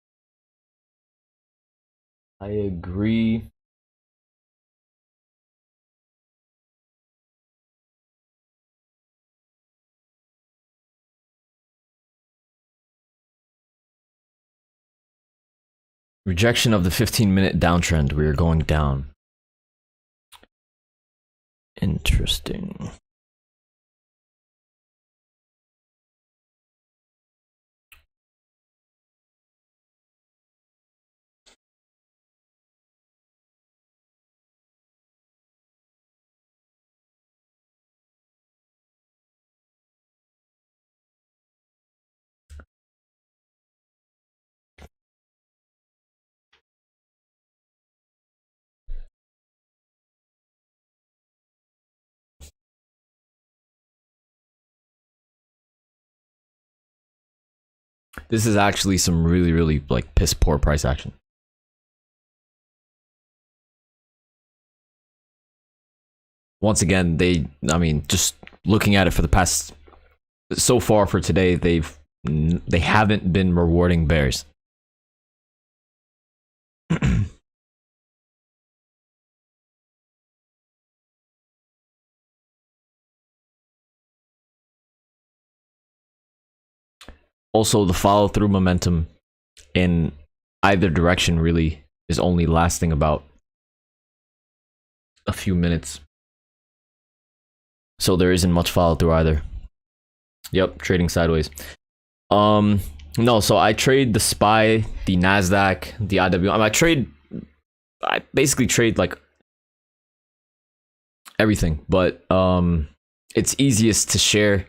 Speaker 1: Rejection of the 15-minute downtrend. We are going down. Interesting. This is actually some really like piss poor price action. Once again, I mean, just looking at it for the past, so far for today, they haven't been rewarding bears. Also, the follow through momentum in either direction really is only lasting about a few minutes. So there isn't much follow through either. Yep, trading sideways. No, so I trade the SPY, the NASDAQ, the IWM. I basically trade like everything, but it's easiest to share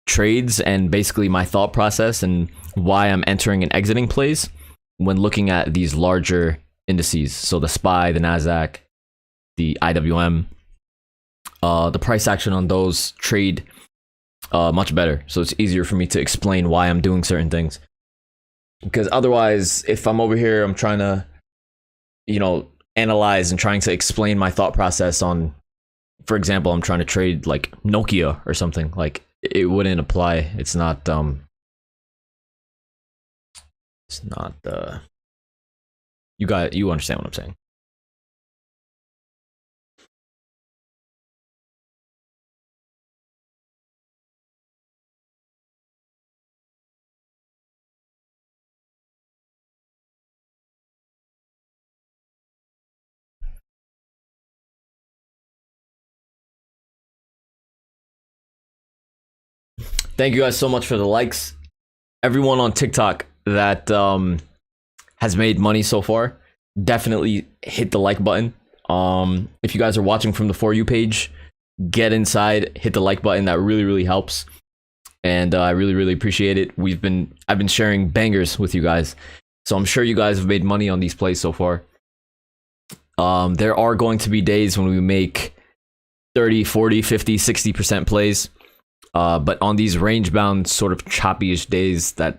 Speaker 1: trades and basically my thought process and why I'm entering and exiting plays when looking at these larger indices. So the SPY, the NASDAQ, the IWM, the price action on those trade much better. So it's easier for me to explain why I'm doing certain things. Because otherwise, if I'm over here, I'm trying to, analyze and trying to explain my thought process on, for example, I'm trying to trade like Nokia or something, like it wouldn't apply. You understand what I'm saying. Thank you guys so much for the likes. Everyone on TikTok that has made money so far, definitely hit the like button. If you guys are watching from the For You page, get inside, hit the like button. That really helps, and I really appreciate it. I've been sharing bangers with you guys, so I'm sure you guys have made money on these plays so far. There are going to be days when we make 30, 40, 50, 60% plays. But on these range bound sort of choppy-ish days that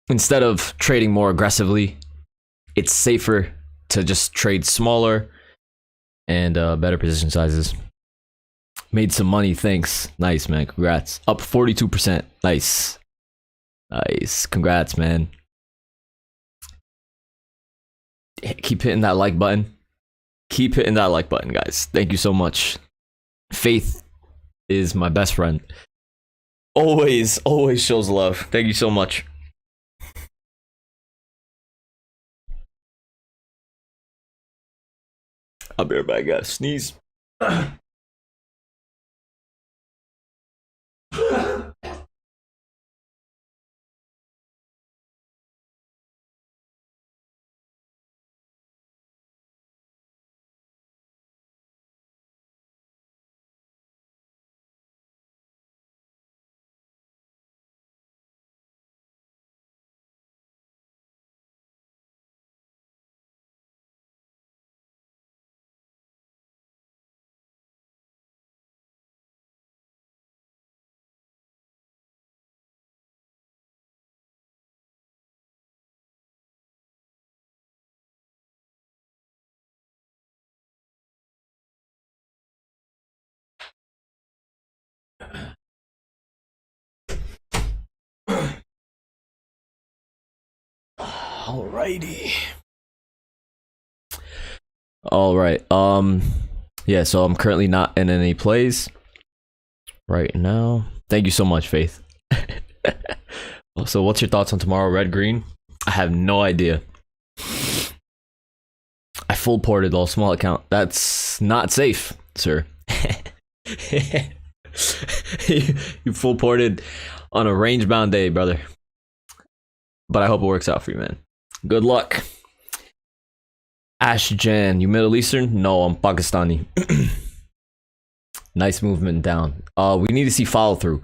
Speaker 1: instead of trading more aggressively, it's safer to just trade smaller and better position sizes. Made some money, thanks. Nice, man. Congrats. Up 42%. Nice. Congrats, man. Keep hitting that like button. Keep hitting that like button, guys. Thank you so much. Faith is my best friend. Always shows love. Thank you so much. I'll be right back, guys. Sneeze. Alrighty. Alright, yeah, so I'm currently not in any plays right now. Thank you so much, Faith. So what's your thoughts on tomorrow, red, green? I have no idea. I full ported all small account. That's not safe, sir. You full ported on a range bound day, brother. But I hope it works out for you, man. Good luck. Ashjan, you Middle Eastern? No, I'm Pakistani. Nice movement down. We need to see follow through.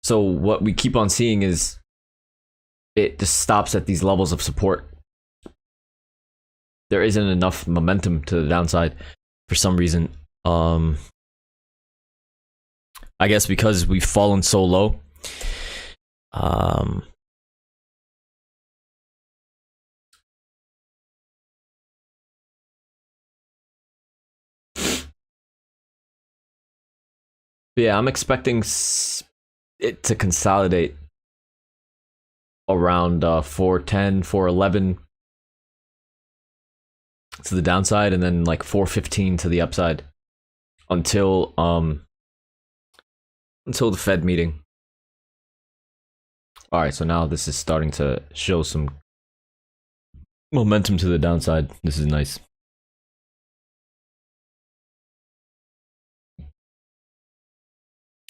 Speaker 1: So what we keep on seeing is it just stops at these levels of support. There isn't enough momentum to the downside for some reason. I guess because we've fallen so low. Yeah, I'm expecting it to consolidate around 410, 411 to the downside, and then like 415 to the upside until the Fed meeting. All right, so now this is starting to show some momentum to the downside. This is nice.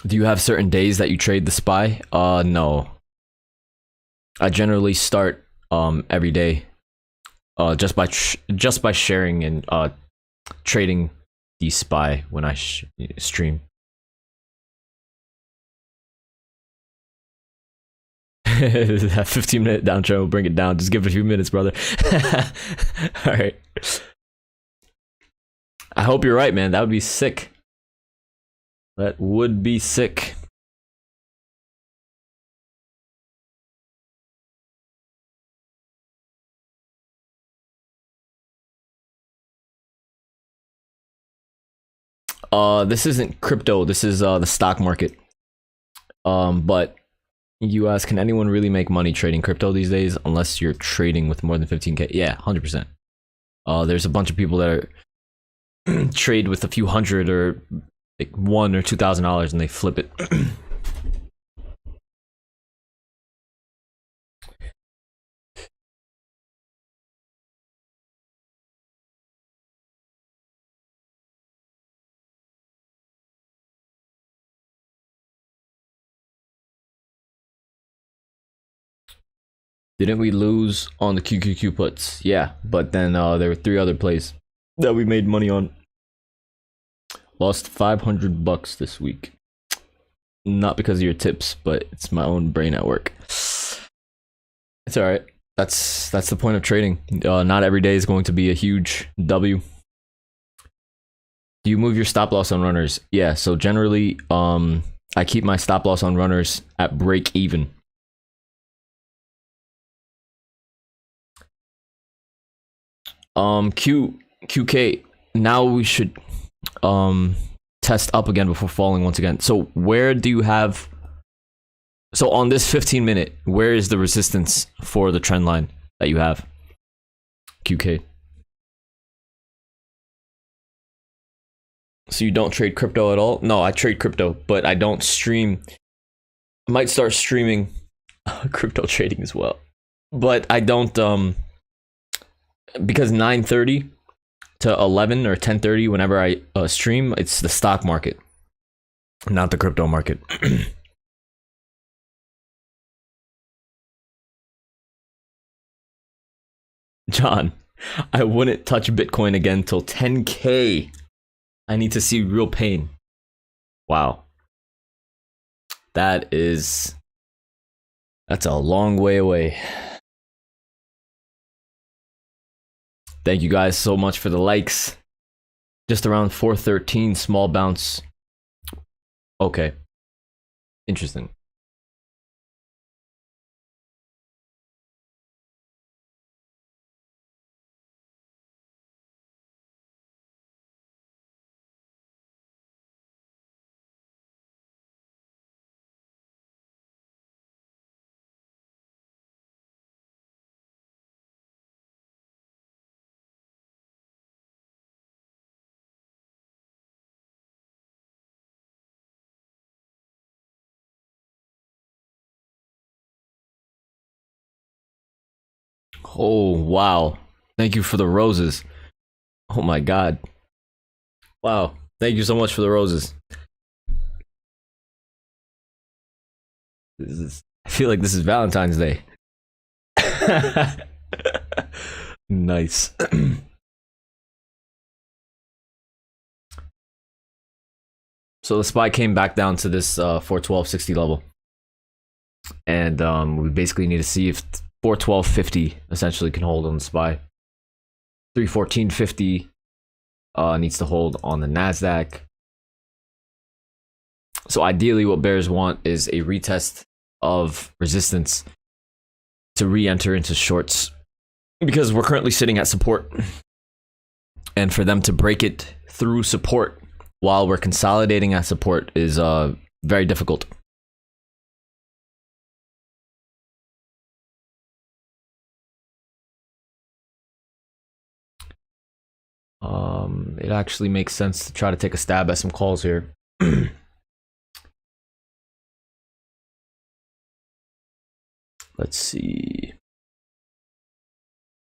Speaker 1: Do you have certain days that you trade the SPY? No. I generally start every day just by sharing and trading the SPY when I stream. That 15-minute downtrend will bring it down. Just give it a few minutes, brother. All right. I hope you're right, man. That would be sick. That would be sick. This isn't crypto. This is the stock market. But you ask, can anyone really make money trading crypto these days unless you're trading with more than 15K? Yeah, 100%. There's a bunch of people that are trade with a few hundred or like $1,000 or $2,000 and they flip it. Didn't we lose on the QQQ puts? Yeah, but then there were 3 other plays that we made money on. Lost $500 this week. Not because of your tips, but it's my own brain at work. It's all right. That's the point of trading. Not every day is going to be a huge W. Do you move your stop loss on runners? Yeah. So generally, I keep my stop loss on runners at break even. QK. Now we should test up again before falling once again. So where do you have, so on this 15-minute, where is the resistance for the trend line that you have? QK. So you don't trade crypto at all? No, I trade crypto, but I don't stream. I might start streaming crypto trading as well, but I don't because 9:30 to 11 or 10:30 whenever I stream, it's the stock market, not the crypto market. John, I wouldn't touch Bitcoin again till 10K. I need to see real pain. Wow. That's a long way away. Thank you guys so much for the likes. Just around 413, small bounce. Okay. Interesting. Oh, wow. Thank you for the roses. Oh my God. Wow. Thank you so much for the roses. I feel like this is Valentine's Day. Nice. So the SPY came back down to this 412.60 level. And we basically need to see if 412.50 essentially can hold on the SPY. 314.50 needs to hold on the NASDAQ. So ideally what bears want is a retest of resistance to re-enter into shorts, because we're currently sitting at support. And for them to break it through support while we're consolidating at support is very difficult. It actually makes sense to try to take a stab at some calls here. Let's see.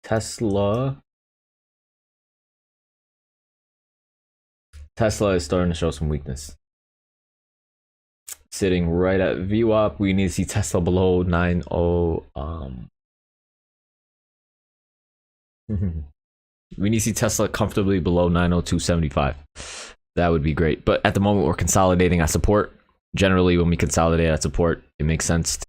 Speaker 1: Tesla is starting to show some weakness. Sitting right at VWAP. We need to see Tesla below 9.0. We need to see Tesla comfortably below 902.75. That would be great. But at the moment, we're consolidating at support. Generally, when we consolidate at support, it makes sense.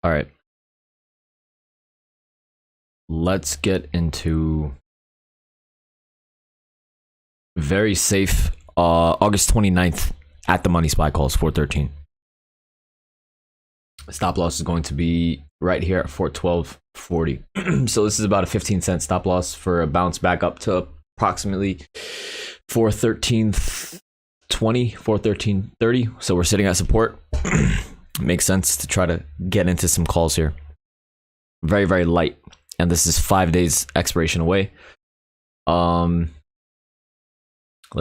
Speaker 1: All right. Let's get into very safe August 29th at the money SPY calls 413. Stop loss is going to be right here at 412.40. So this is about a 15-cent stop loss for a bounce back up to approximately 413.20, 413.30. So we're sitting at support. Makes sense to try to get into some calls here. Very, very light. And this is 5 days expiration away. Let's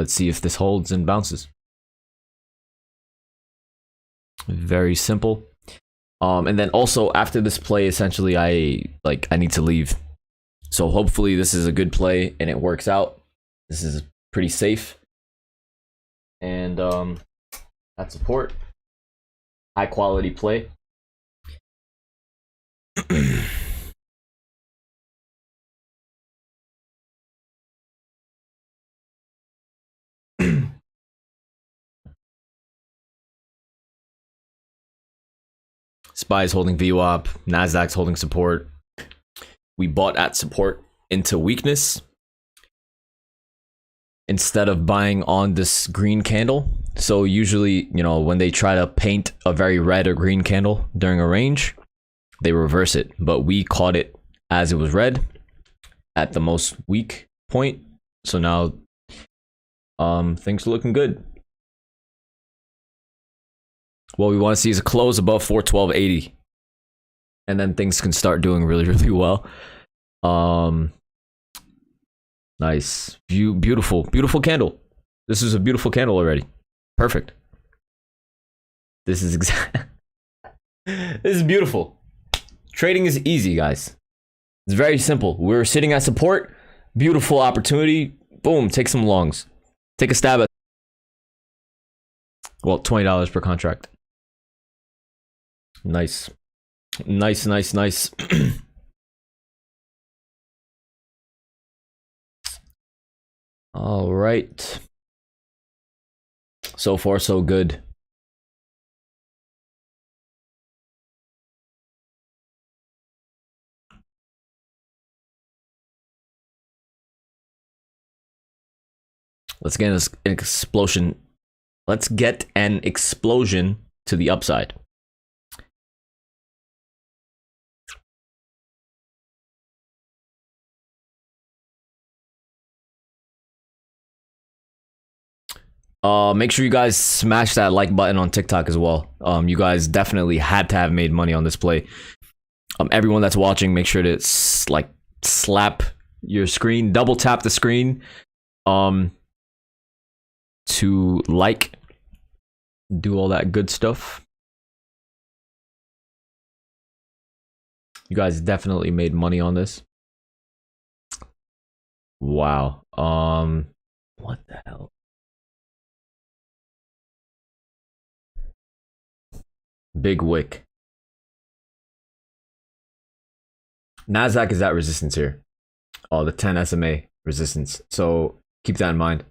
Speaker 1: see if this holds and bounces. Very simple. And then also after this play, essentially I need to leave. So hopefully this is a good play and it works out. This is pretty safe. And at support. High quality play. SPY is holding VWAP. NASDAQ's holding support. We bought at support into weakness instead of buying on this green candle. So usually, you know, when they try to paint a very red or green candle during a range, they reverse it. But we caught it as it was red. at the most weak point. So now things are looking good. What we want to see is a close above 412.80, and then things can start doing really, really well. Nice. Beautiful candle. This is a beautiful candle already. Perfect. This is this is beautiful. Trading is easy, guys. It's very simple. We're sitting at support. Beautiful opportunity. Boom. Take some longs. Take a stab at, well, $20 per contract. Nice. Nice. All right. So far, so good. Let's get an explosion. Let's get an explosion to the upside. Make sure you guys smash that like button on TikTok as well. You guys definitely had to have made money on this play. Everyone that's watching, make sure to slap your screen, double tap the screen, to like, do all that good stuff. You guys definitely made money on this. Wow. What the hell? Big wick. NASDAQ is at resistance here. Oh, the 10 SMA resistance. So keep that in mind.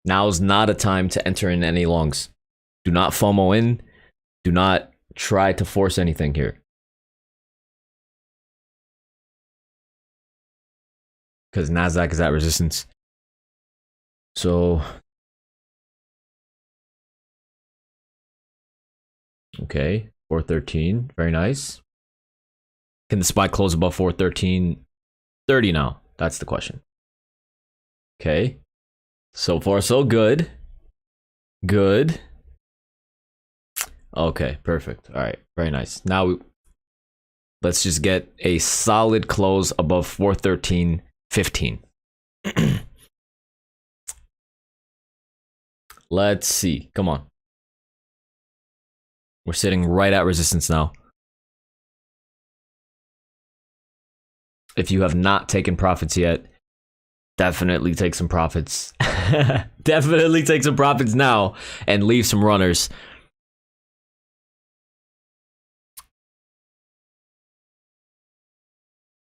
Speaker 1: Now's not a time to enter in any longs. Do not FOMO in. Do not try to force anything here. Because NASDAQ is at resistance. So okay, 413, very nice. Can the SPY close above 413.30 now? That's the question. Okay, so far so good. Good. Okay, perfect. All right, very nice. Now let's just get a solid close above 413.15. Let's see. Come on. We're sitting right at resistance now. If you have not taken profits yet, definitely take some profits. Definitely take some profits now and leave some runners.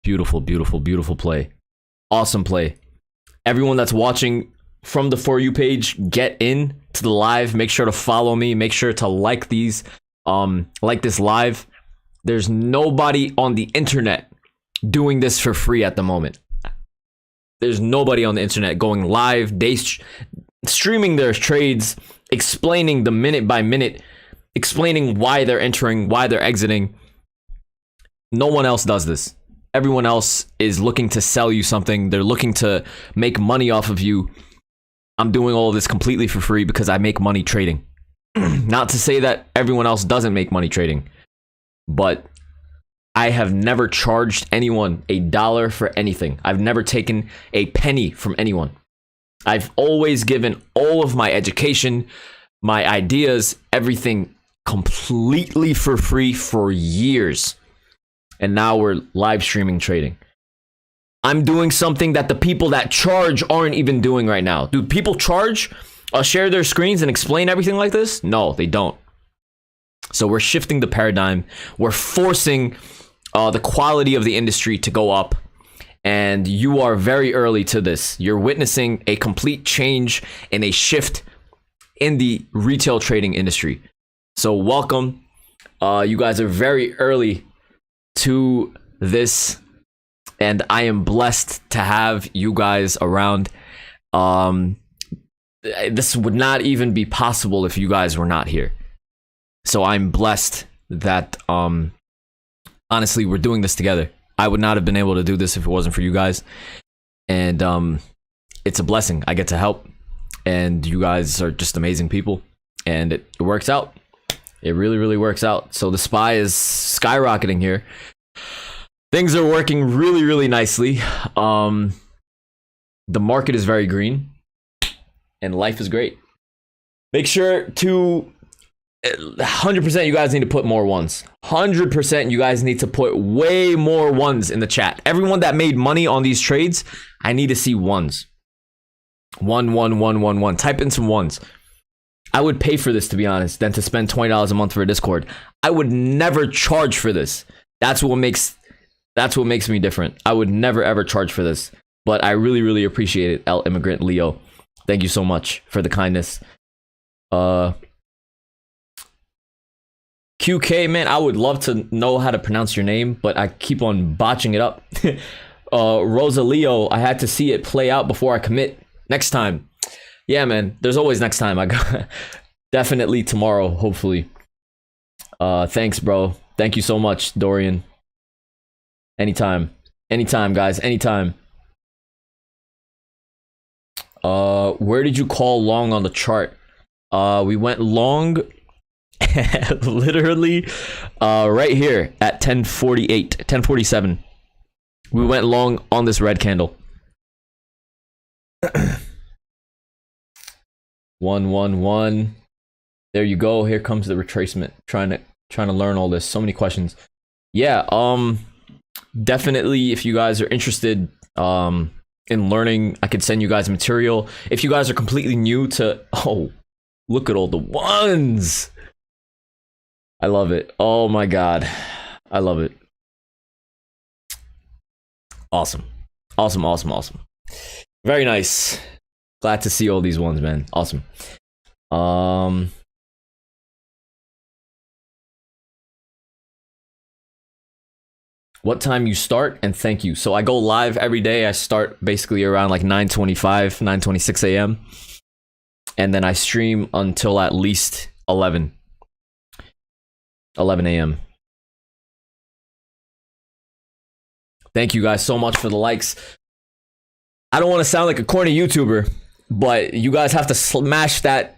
Speaker 1: Beautiful play. Awesome play. Everyone that's watching from the For You page, get in to the live. Make sure to follow me. Make sure to like these. Like this live. There's nobody on the internet doing this for free at the moment. There's nobody on the internet going live, streaming their trades, explaining the minute by minute, explaining why they're entering, why they're exiting. No one else does this. Everyone else is looking to sell you something. They're looking to make money off of you. I'm doing all of this completely for free because I make money trading. Not to say that everyone else doesn't make money trading, but I have never charged anyone $1 for anything. I've never taken a penny from anyone. I've always given all of my education, my ideas, everything completely for free for years. And now we're live streaming trading. I'm doing something that the people that charge aren't even doing right now. Do people charge, share their screens and explain everything like this? No, they don't. So we're shifting the paradigm. We're forcing the quality of the industry to go up. And you are very early to this. You're witnessing a complete change and a shift in the retail trading industry. So welcome. You guys are very early to this, and I am blessed to have you guys around. This would not even be possible if you guys were not here. So I'm blessed that honestly we're doing this together. I would not have been able to do this if it wasn't for you guys. And it's a blessing. I get to help, and you guys are just amazing people, and it works out. It really, really works out. So the SPY is skyrocketing here. Things are working really, really nicely. The market is very green, and life is great. Make sure to 100% you guys need to put more ones. 100% you guys need to put way more ones in the chat. Everyone that made money on these trades, I need to see ones. One. Type in some ones. I would pay for this, to be honest, than to spend $20 a month for a Discord. I would never charge for this. That's what makes me different. I would never ever charge for this. But I really, really appreciate it, L Immigrant Leo. Thank you so much for the kindness. QK, man, I would love to know how to pronounce your name, but I keep on botching it up. Rosa Leo, I had to see it play out before I commit. Next time. Yeah, man, there's always next time. I got definitely tomorrow, hopefully. Thanks, bro. Thank you so much, Dorian. Anytime, guys, anytime. Where did you call long on the chart? We went long literally right here at 1048, 1047. We went long on this red candle. 111. There you go. Here comes the retracement. Trying to learn all this. So many questions. Yeah, definitely if you guys are interested in learning, I could send you guys material. If you guys are completely new to, oh, look at all the ones. I love it. Oh my god. I love it. Awesome. Very nice. Glad to see all these ones, man. Awesome. What time you start? And thank you. So I go live every day. I start basically around like 9:25, 9:26 a.m. And then I stream until at least 11 a.m. Thank you guys so much for the likes. I don't want to sound like a corny YouTuber, but you guys have to smash the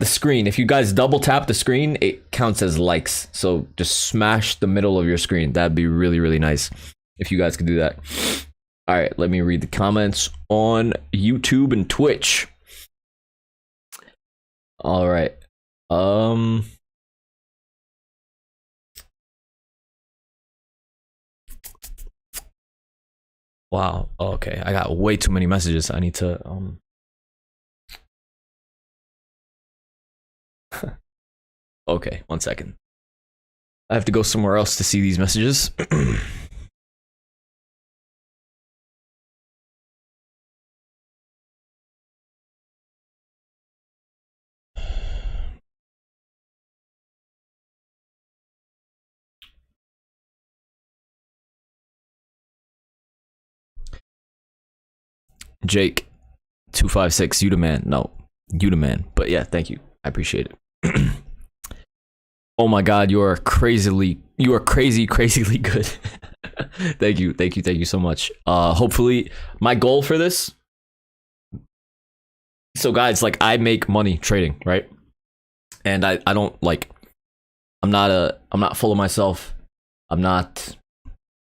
Speaker 1: screen. If you guys double tap the screen, it counts as likes. So just smash the middle of your screen. That'd be really, really nice if you guys could do that. All right, let me read the comments on YouTube and Twitch. All right. Wow. Okay, I got way too many messages. I need to Okay, 1 second. I have to go somewhere else to see these messages. Jake 256, you the man. No, you the man. But yeah, thank you. I appreciate it. Oh my god, you are crazily good. Thank you so much. Hopefully my goal for this, so guys, like, I make money trading, right? And I don't, like, I'm not full of myself. I'm not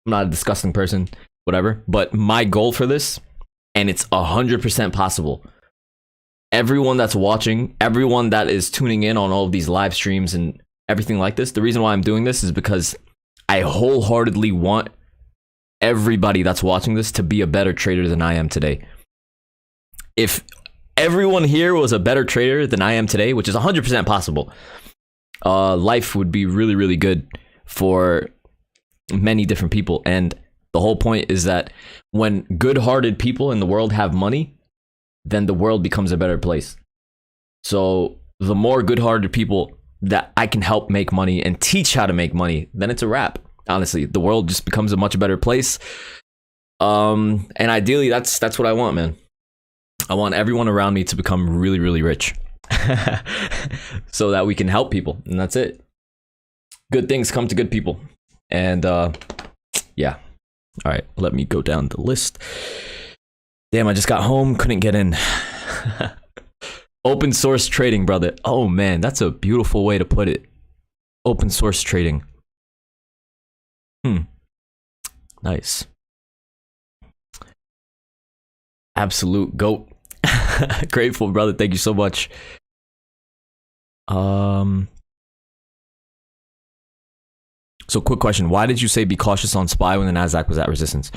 Speaker 1: a disgusting person, whatever. But my goal for this, and it's 100% possible. Everyone that's watching, everyone that is tuning in on all of these live streams and everything like this, the reason why I'm doing this is because I wholeheartedly want everybody that's watching this to be a better trader than I am today. If everyone here was a better trader than I am today, which is 100% possible, life would be really, really good for many different people. And the whole point is that when good-hearted people in the world have money, then the world becomes a better place. So the more good-hearted people that I can help make money and teach how to make money, then it's a wrap. Honestly, the world just becomes a much better place. And ideally, that's what I want, man. I want everyone around me to become really, really rich so that we can help people. And that's it. Good things come to good people. And yeah. All right, let me go down the list. Damn, I just got home, couldn't get in. Open source trading, brother. Oh man, that's a beautiful way to put it. Open source trading. Nice. Absolute GOAT. Grateful, brother. Thank you so much. So quick question. Why did you say be cautious on SPY when the NASDAQ was at resistance?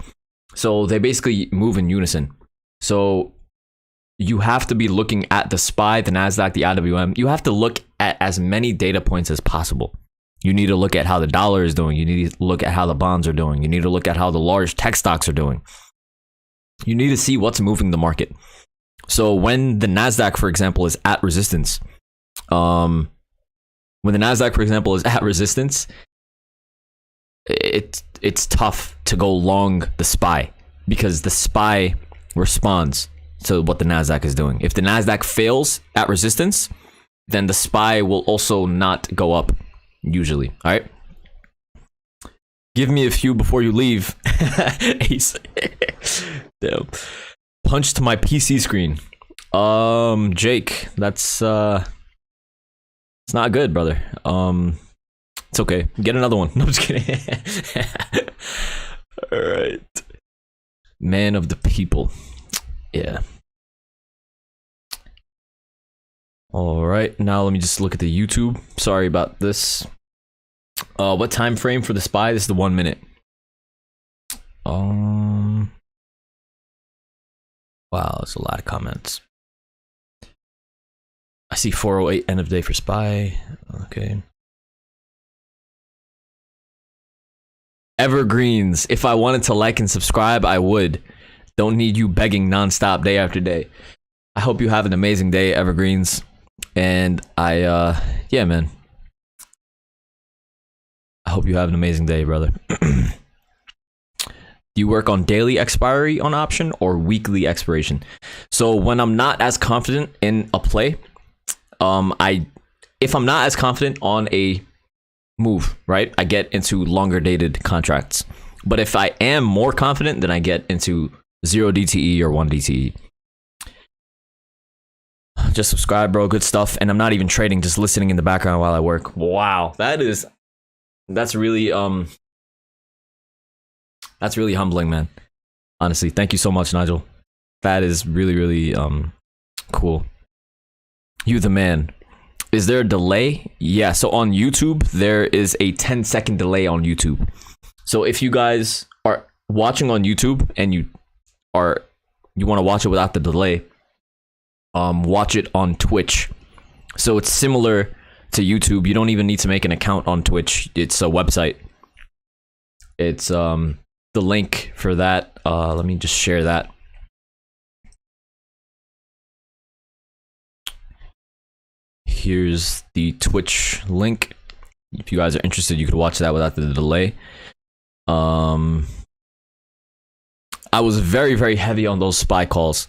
Speaker 1: So they basically move in unison. So you have to be looking at the SPY, the NASDAQ, the IWM. You have to look at as many data points as possible. You need to look at how the dollar is doing. You need to look at how the bonds are doing. You need to look at how the large tech stocks are doing. You need to see what's moving the market. So when the NASDAQ, for example, is at resistance, when the NASDAQ, for example, is at resistance, it's tough to go long the SPY because the SPY responds to what the NASDAQ is doing. If the NASDAQ fails at resistance, then the SPY will also not go up, usually. All right. Give me a few before you leave. Ace. Damn. Punch to my PC screen. Jake, that's it's not good, brother. It's okay. Get another one. No, I'm just kidding. All right. Man of the people. Yeah. All right. Now let me just look at the YouTube. Sorry about this. What time frame for the SPY? This is the 1 minute. Wow, that's a lot of comments. I see 408 end of day for SPY. Okay. Evergreens. If I wanted to like and subscribe, I would. Don't need you begging nonstop day after day. I hope you have an amazing day, Evergreens. And yeah, man. I hope you have an amazing day, brother. Do you work on daily expiry on option or weekly expiration? So when I'm not as confident in a play, if I'm not as confident on a move, right, I get into longer dated contracts. But if I am more confident, then I get into 0 DTE or 1 DTE. Just subscribe, bro. Good stuff. And I'm not even trading, just listening in the background while I work. Wow, that's really humbling, man. Honestly, thank you so much, Nigel. That is really cool. You the man. Is there a delay? Yeah, so on YouTube, there is a 10-second delay on YouTube. So if you guys are watching on YouTube and you want to watch it without the delay, watch it on Twitch. So it's similar to YouTube. You don't even need to make an account on Twitch. It's a website. It's the link for that. Let me just share that. Here's the Twitch link. If you guys are interested, you could watch that without the delay. I was very heavy on those SPY calls.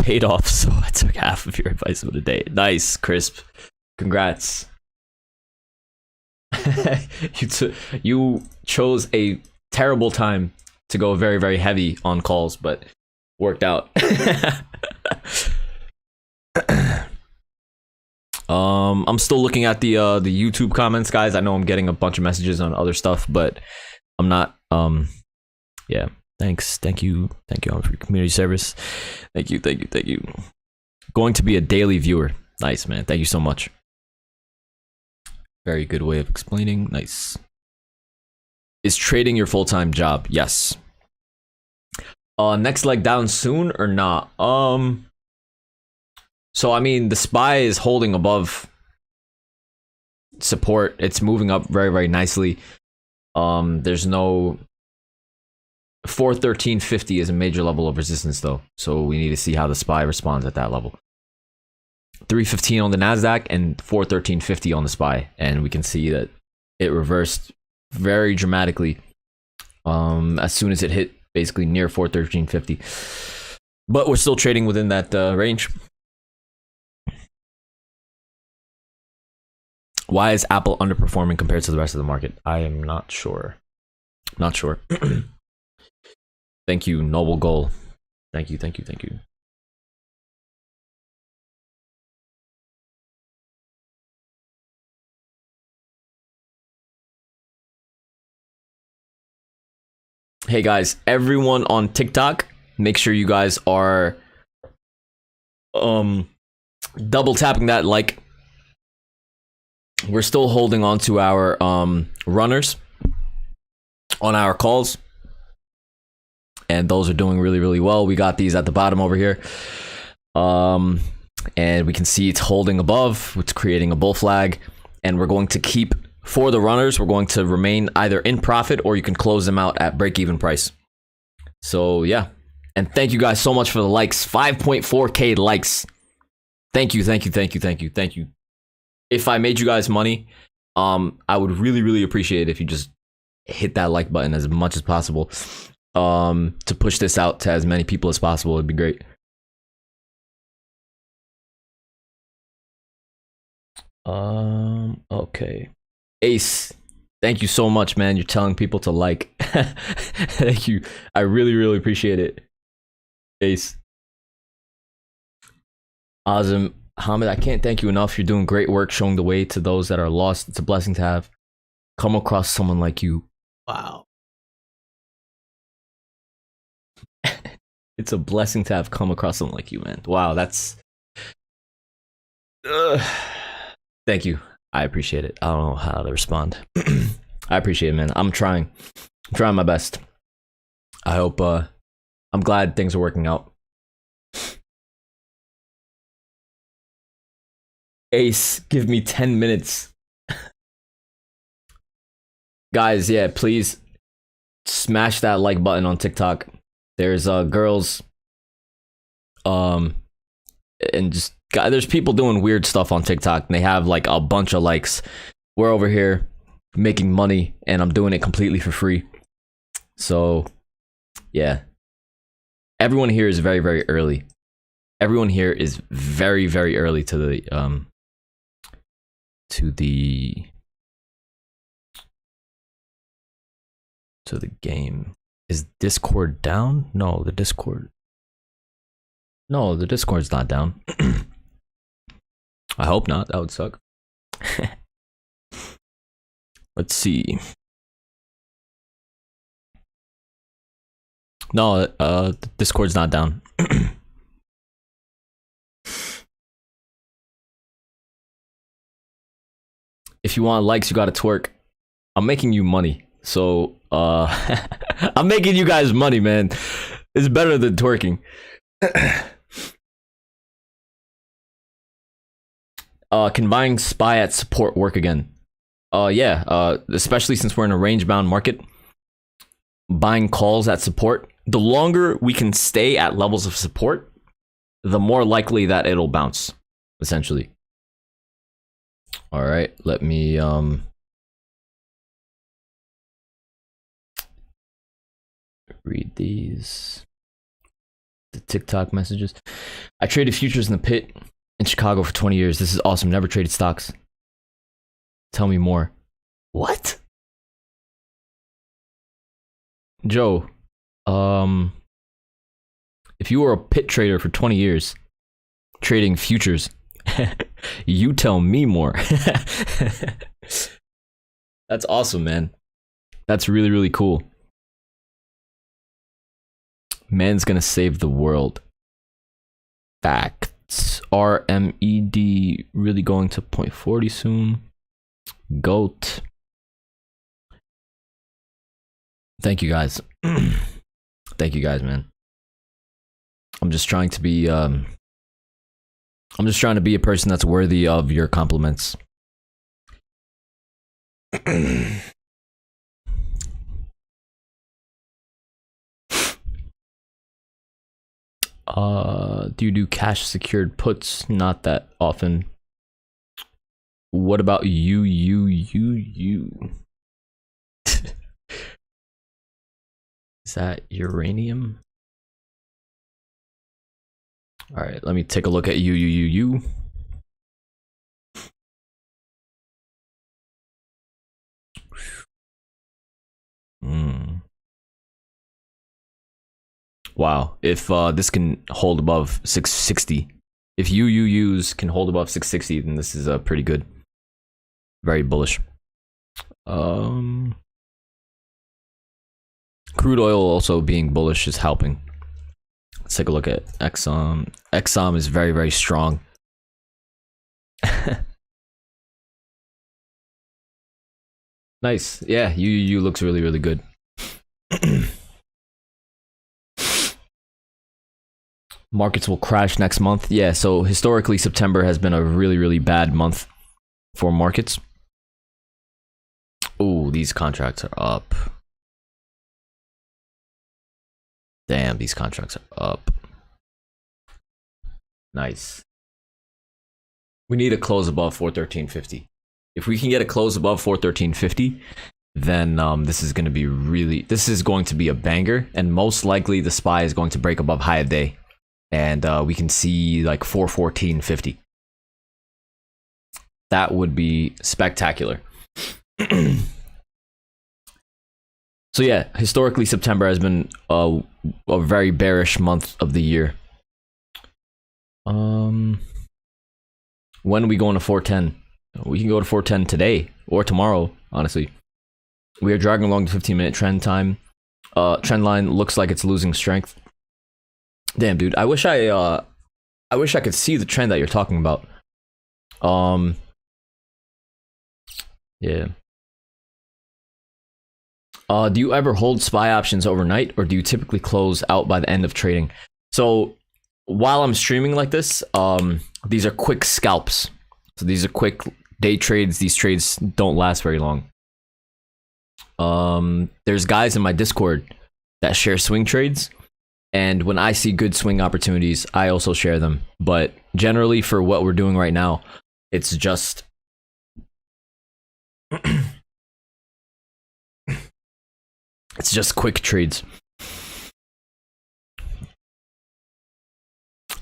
Speaker 1: Paid off, so I took half of your advice of the day. Nice, Crisp. Congrats. You chose a terrible time to go very heavy on calls, but worked out. I'm still looking at the YouTube comments, guys. I know I'm getting a bunch of messages on other stuff, but I'm not. Yeah. Thanks. Thank you for your community service. Thank you. Going to be a daily viewer. Nice, man. Thank you so much. Very good way of explaining. Nice. Is trading your full-time job? Yes. Next leg down soon or not? So I mean, the SPY is holding above support. It's moving up very nicely. There's no 413.50 is a major level of resistance though, so we need to see how the SPY responds at that level. 315 on the NASDAQ and 413.50 on the SPY, and we can see that it reversed very dramatically as soon as it hit basically near 413.50. But we're still trading within that range. Why is Apple underperforming compared to the rest of the market? I am not sure. Thank you, noble goal. Thank you, thank you, thank you. Hey guys, everyone on TikTok, make sure you guys are double tapping that like. We're still holding on to our runners on our calls, and those are doing really, really well. We got these at the bottom over here, and we can see it's holding above. It's creating a bull flag, and we're going to keep, for the runners, we're going to remain either in profit or you can close them out at break-even price. So yeah, and thank you guys so much for the likes. 5.4K likes. Thank you, thank you, thank you, thank you, thank you. If I made you guys money, I would really, really appreciate it if you just hit that like button as much as possible, to push this out to as many people as possible. It'd be great. Okay. Ace, thank you so much, man. You're telling people to like. Thank you. I really, really appreciate it. Ace. Azim, Hamid, I can't thank you enough. You're doing great work showing the way to those that are lost. It's a blessing to have come across someone like you. Wow. It's a blessing to have come across someone like you, man. Wow, that's... Thank you. I appreciate it. I don't know how to respond. I appreciate it, man. I'm trying my best. I hope, I'm glad things are working out. Ace, give me 10 minutes. Guys, yeah, please smash that like button on TikTok. There's girls, and just there's people doing weird stuff on TikTok, and they have like a bunch of likes. We're over here making money, and I'm doing it completely for free. So yeah, everyone here is very, very early. Everyone here is very, very early to the game. Is Discord down? No, the Discord's not down. I hope not. That would suck. Let's see. No, the Discord's not down. If you want likes, you gotta twerk. I'm making you money. So, I'm making you guys money, man. It's better than twerking. Can buying SPY at support work again? Yeah, especially since we're in a range-bound market. Buying calls at support, the longer we can stay at levels of support, the more likely that it'll bounce, essentially. All right, let me read these. The TikTok messages. I traded futures in the pit in Chicago for 20 years. This is awesome. Never traded stocks. Tell me more. What? Joe, if you were a pit trader for 20 years trading futures, you tell me more. That's awesome, man. That's really, really cool. Man's gonna save the world. Facts. RMED really going to 0.40 soon. GOAT. Thank you guys. Thank you guys, man. I'm just trying to be a person that's worthy of your compliments. Do you do cash secured puts? Not that often. What about you? Is that uranium? All right, let me take a look at you. Wow. If this can hold above 660, if UUUs can hold above 660, then this is pretty good. Very bullish. Crude oil also being bullish is helping. Let's take a look at Exxon. Exxon is very, very strong. Nice. Yeah, UUU looks really, really good. Markets will crash next month. Yeah, so historically, September has been a really, really bad month for markets. Oh, these contracts are up. Damn, these contracts are up. Nice. We need a close above 413.50. If we can get a close above 413.50, then this is going to be a banger, and most likely the SPY is going to break above high of day, and we can see like 414.50. That would be spectacular. So yeah, historically September has been a very bearish month of the year. When are we going to 410? We can go to 410 today or tomorrow, honestly. We are dragging along the 15-minute trend time. Trend line looks like it's losing strength. Damn, dude, I wish I could see the trend that you're talking about. Yeah. Do you ever hold SPY options overnight, or do you typically close out by the end of trading? So while I'm streaming like this, these are quick scalps. So these are quick day trades. These trades don't last very long. There's guys in my Discord that share swing trades, and when I see good swing opportunities, I also share them. But generally, for what we're doing right now, it's just it's just quick trades.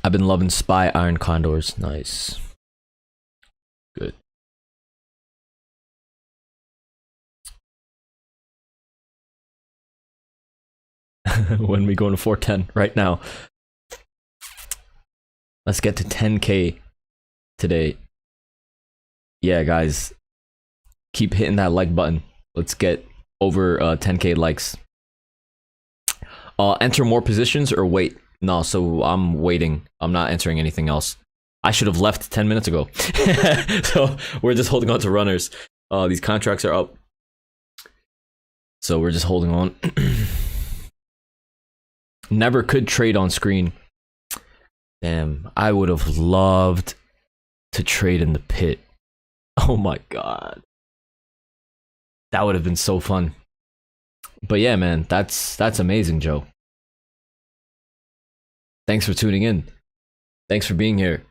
Speaker 1: I've been loving SPY iron condors. Nice. Good. When we go to 410 right now. Let's get to 10K today. Yeah, guys, keep hitting that like button. Let's get over 10K likes. Enter more positions or wait? No, so I'm waiting. I'm not entering anything else. I should have left 10 minutes ago. So we're just holding on to runners. These contracts are up, so we're just holding on. Never could trade on screen. Damn, I would have loved to trade in the pit. Oh my god, that would have been so fun. But yeah, man, that's amazing, Joe. Thanks for tuning in. Thanks for being here.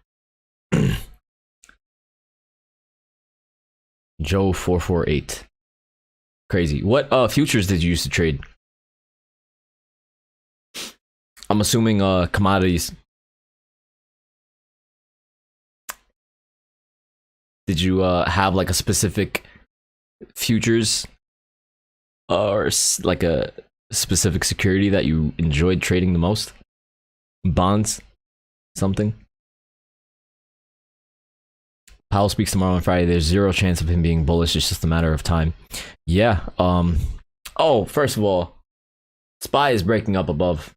Speaker 1: Joe 448. Crazy. What futures did you used to trade? I'm assuming commodities. Did you have like a specific futures or like a specific security that you enjoyed trading the most? Bonds? Something? Powell speaks tomorrow on Friday. There's zero chance of him being bullish. It's just a matter of time. Yeah. Oh, first of all, SPY is breaking up above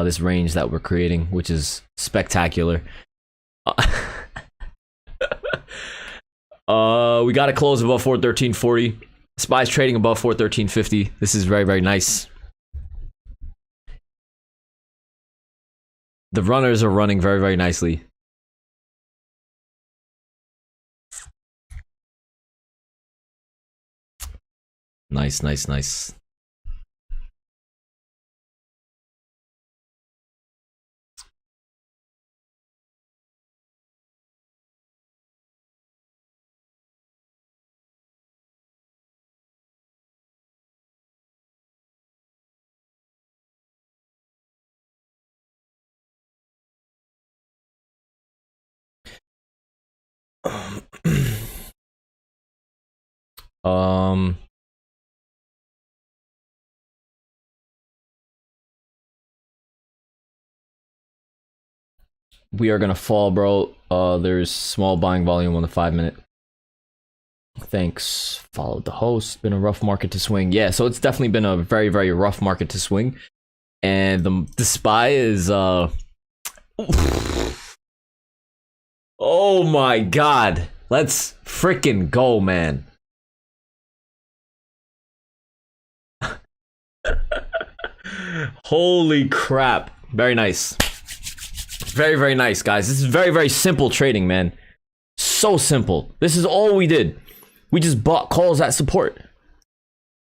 Speaker 1: this range that we're creating, which is spectacular. We got to close above 413.40. SPY's trading above 413.50. This is very, very nice. The runners are running very, very nicely. Nice, nice, nice. um we are gonna fall, bro. There's small buying volume on the 5-minute. Thanks. Followed the host. Been a rough market to swing. Yeah, so it's definitely been a very, very rough market to swing. And the SPY is oh my god. Let's freaking go, man. Holy crap. Very nice. Very, very nice, guys. This is very, very simple trading, man. So simple. This is all we did. We just bought calls at support.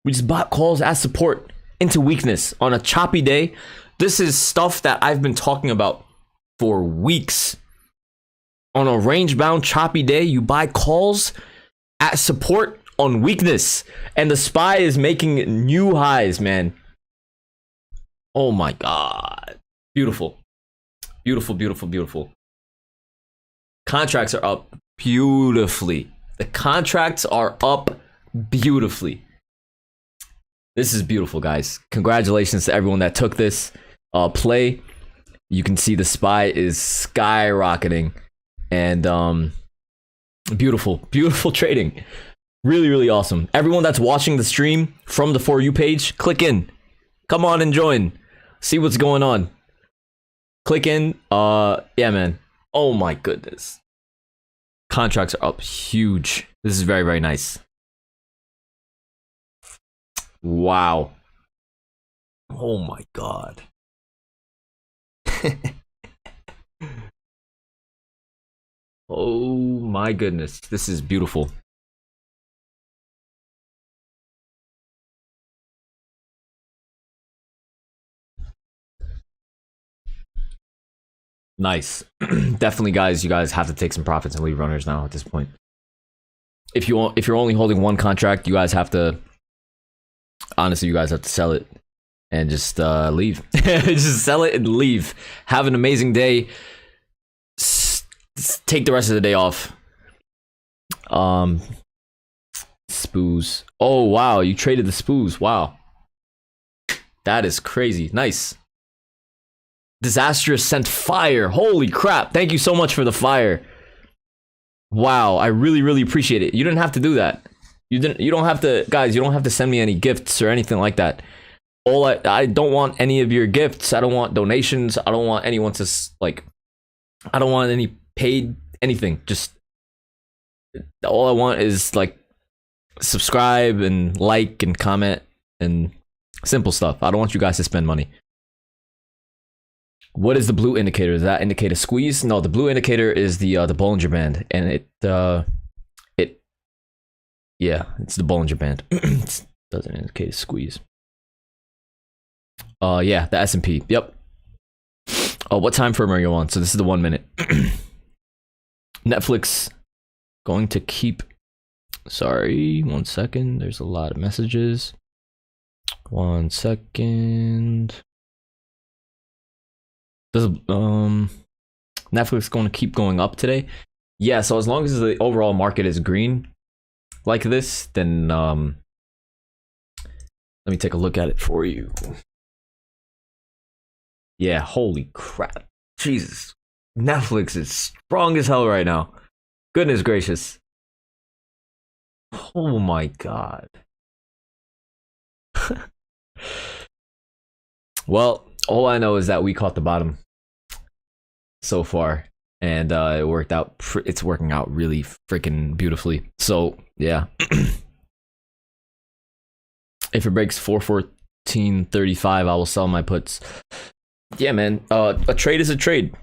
Speaker 1: We just bought calls at support into weakness on a choppy day. This is stuff that I've been talking about for weeks. On a range-bound choppy day, you buy calls at support on weakness. And the SPY is making new highs, man. Oh my god. Beautiful. Beautiful, beautiful, beautiful. Contracts are up beautifully. The contracts are up beautifully. This is beautiful, guys. Congratulations to everyone that took this play. You can see the SPY is skyrocketing. And beautiful, beautiful trading. Really, really awesome. Everyone that's watching the stream from the For You page, click in. Come on and join. See what's going on. Click in. Yeah, man. Oh my goodness. Contracts are up huge. This is very, very nice. Wow. Oh my god. Oh my goodness. This is beautiful. Nice. Definitely, guys, you guys have to take some profits and leave runners now at this point. If you're only holding one contract, you guys have to, honestly, you guys have to sell it and just leave. Just sell it and leave. Have an amazing day. Take the rest of the day off. SPOOs. Oh wow, you traded the SPOOs. Wow, that is crazy. Nice. Disastrous sent fire. Holy crap. Thank you so much for the fire. Wow, I really, really appreciate it. You didn't have to do that. You don't have to, guys, you don't have to send me any gifts or anything like that. I don't want any of your gifts. I don't want donations. I don't want anyone to, like, I don't want any paid anything. Just all I want is, like, subscribe and like and comment and simple stuff. I don't want you guys to spend money. What is the blue indicator? Does that indicate a squeeze? No, the blue indicator is the Bollinger Band, and yeah, it's the Bollinger Band. It doesn't indicate a squeeze. Yeah, the S&P. Yep. Oh, what time frame are you on? So this is the 1 minute. Netflix going to keep. Sorry, 1 second. There's a lot of messages. 1 second. Does Netflix going to keep going up today? Yeah, so as long as the overall market is green like this, then let me take a look at it for you. Yeah, holy crap. Jesus. Netflix is strong as hell right now. Goodness gracious. Oh my god. Well, all I know is that we caught the bottom so far, and it worked out. It's working out really freaking beautifully. So yeah, if it breaks 414.35, I will sell my puts. Yeah, man. A trade is a trade.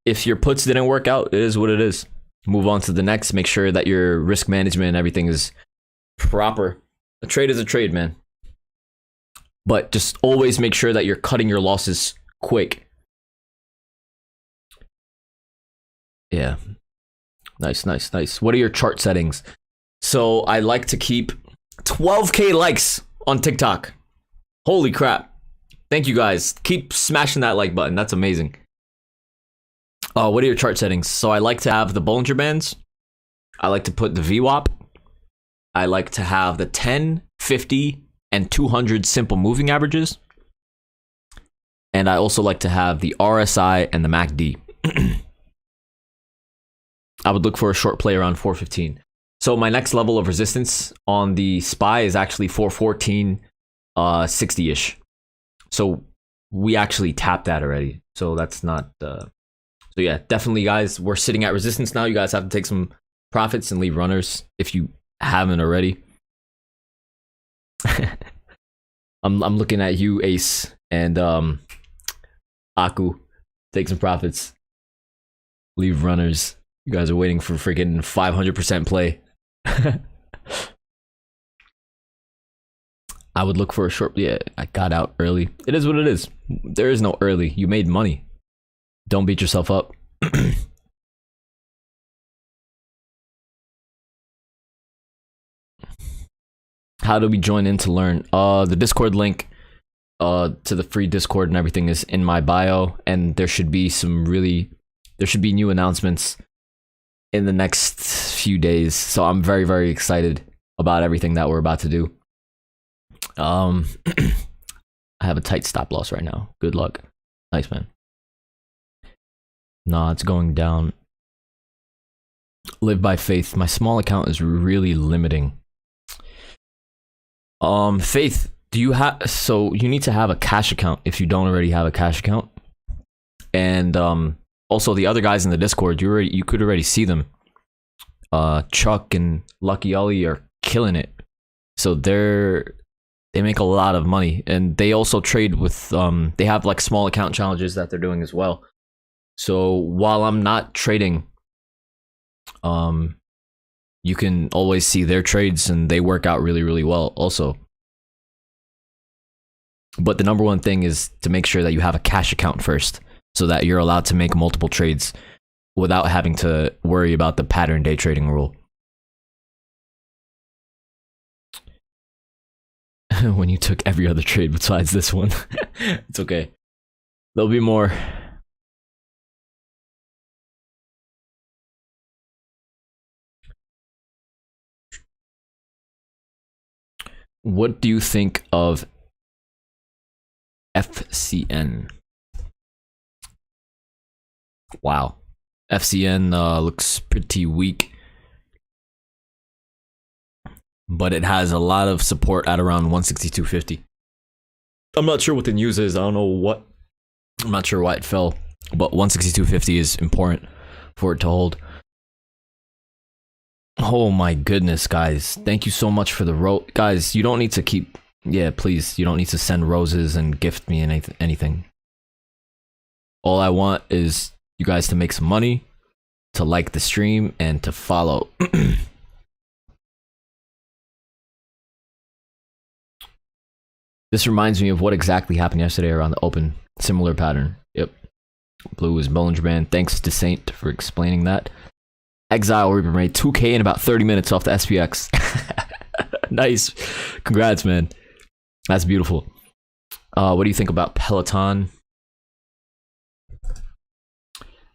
Speaker 1: If your puts didn't work out, it is what it is. Move on to the next. Make sure that your risk management and everything is proper. A trade is a trade, man. But just always make sure that you're cutting your losses quick. Yeah. Nice, nice, nice. What are your chart settings? So I like to keep 12K likes on TikTok. Holy crap. Thank you guys. Keep smashing that like button. That's amazing. What are your chart settings? So I like to have the Bollinger Bands. I like to put the VWAP. I like to have the 10, 50, and 200 simple moving averages. And I also like to have the RSI and the MACD. I would look for a short play around 415. So my next level of resistance on the SPY is actually 414, 60-ish. So we actually tapped that already. So that's not... So yeah, definitely, guys, we're sitting at resistance now. You guys have to take some profits and leave runners if you haven't already. I'm looking at you, Ace, and Aku. Take some profits. Leave runners. You guys are waiting for freaking 500% play. I would look for a short. Yeah, I got out early. It is what it is. There is no early. You made money. Don't beat yourself up. How do we join in to learn? The Discord link to the free Discord and everything is in my bio, and there should be new announcements in the next few days. So I'm very, very excited about everything that we're about to do. I have a tight stop loss right now. Good luck. Nice, man. Nah, it's going down. Live by faith. My small account is really limiting. Faith, do you have... So you need to have a cash account if you don't already have a cash account. And also the other guys in the Discord, you could already see them. Chuck and Lucky Ollie are killing it. So they make a lot of money, and they also trade with they have like small account challenges that they're doing as well. So while I'm not trading, you can always see their trades, and they work out really, really well also. But the number one thing is to make sure that you have a cash account first, so that you're allowed to make multiple trades without having to worry about the pattern day trading rule. When you took every other trade besides this one. It's okay. There'll be more. What do you think of FCN? Wow. FCN looks pretty weak, but it has a lot of support at around 162.50. I'm not sure what the news is. I don't know what. I'm not sure why it fell, but 162.50 is important for it to hold. Oh my goodness, guys. Thank you so much for the rose. Guys, you don't need to keep... Yeah, please. You don't need to send roses and gift me anything. All I want is you guys to make some money, to like the stream, and to follow. This reminds me of what exactly happened yesterday around the open. Similar pattern. Yep. Blue is Bollinger Band. Thanks to Saint for explaining that. Exile Reaper made 2K in about 30 minutes off the SPX. Nice. Congrats, man. That's beautiful. What do you think about Peloton?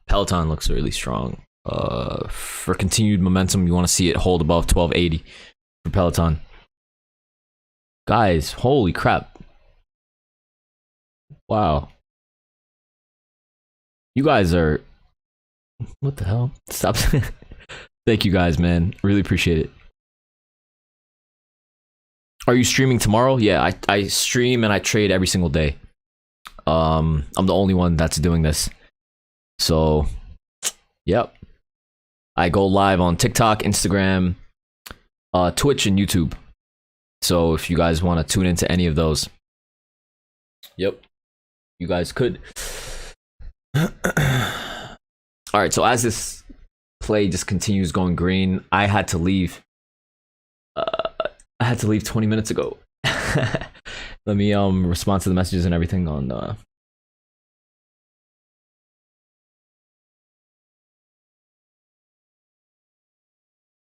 Speaker 1: Peloton looks really strong. For continued momentum, you want to see it hold above 1280 for Peloton. Guys, holy crap. Wow. You guys are... What the hell? Stop. Thank you guys, man. Really appreciate it. Are you streaming tomorrow? Yeah, I stream and I trade every single day. I'm the only one that's doing this. So, yep. I go live on TikTok, Instagram, Twitch, and YouTube. So if you guys want to tune into any of those, yep, you guys could. All right, so as this play just continues going green, I had to leave. I had to leave 20 minutes ago. Let me respond to the messages and everything on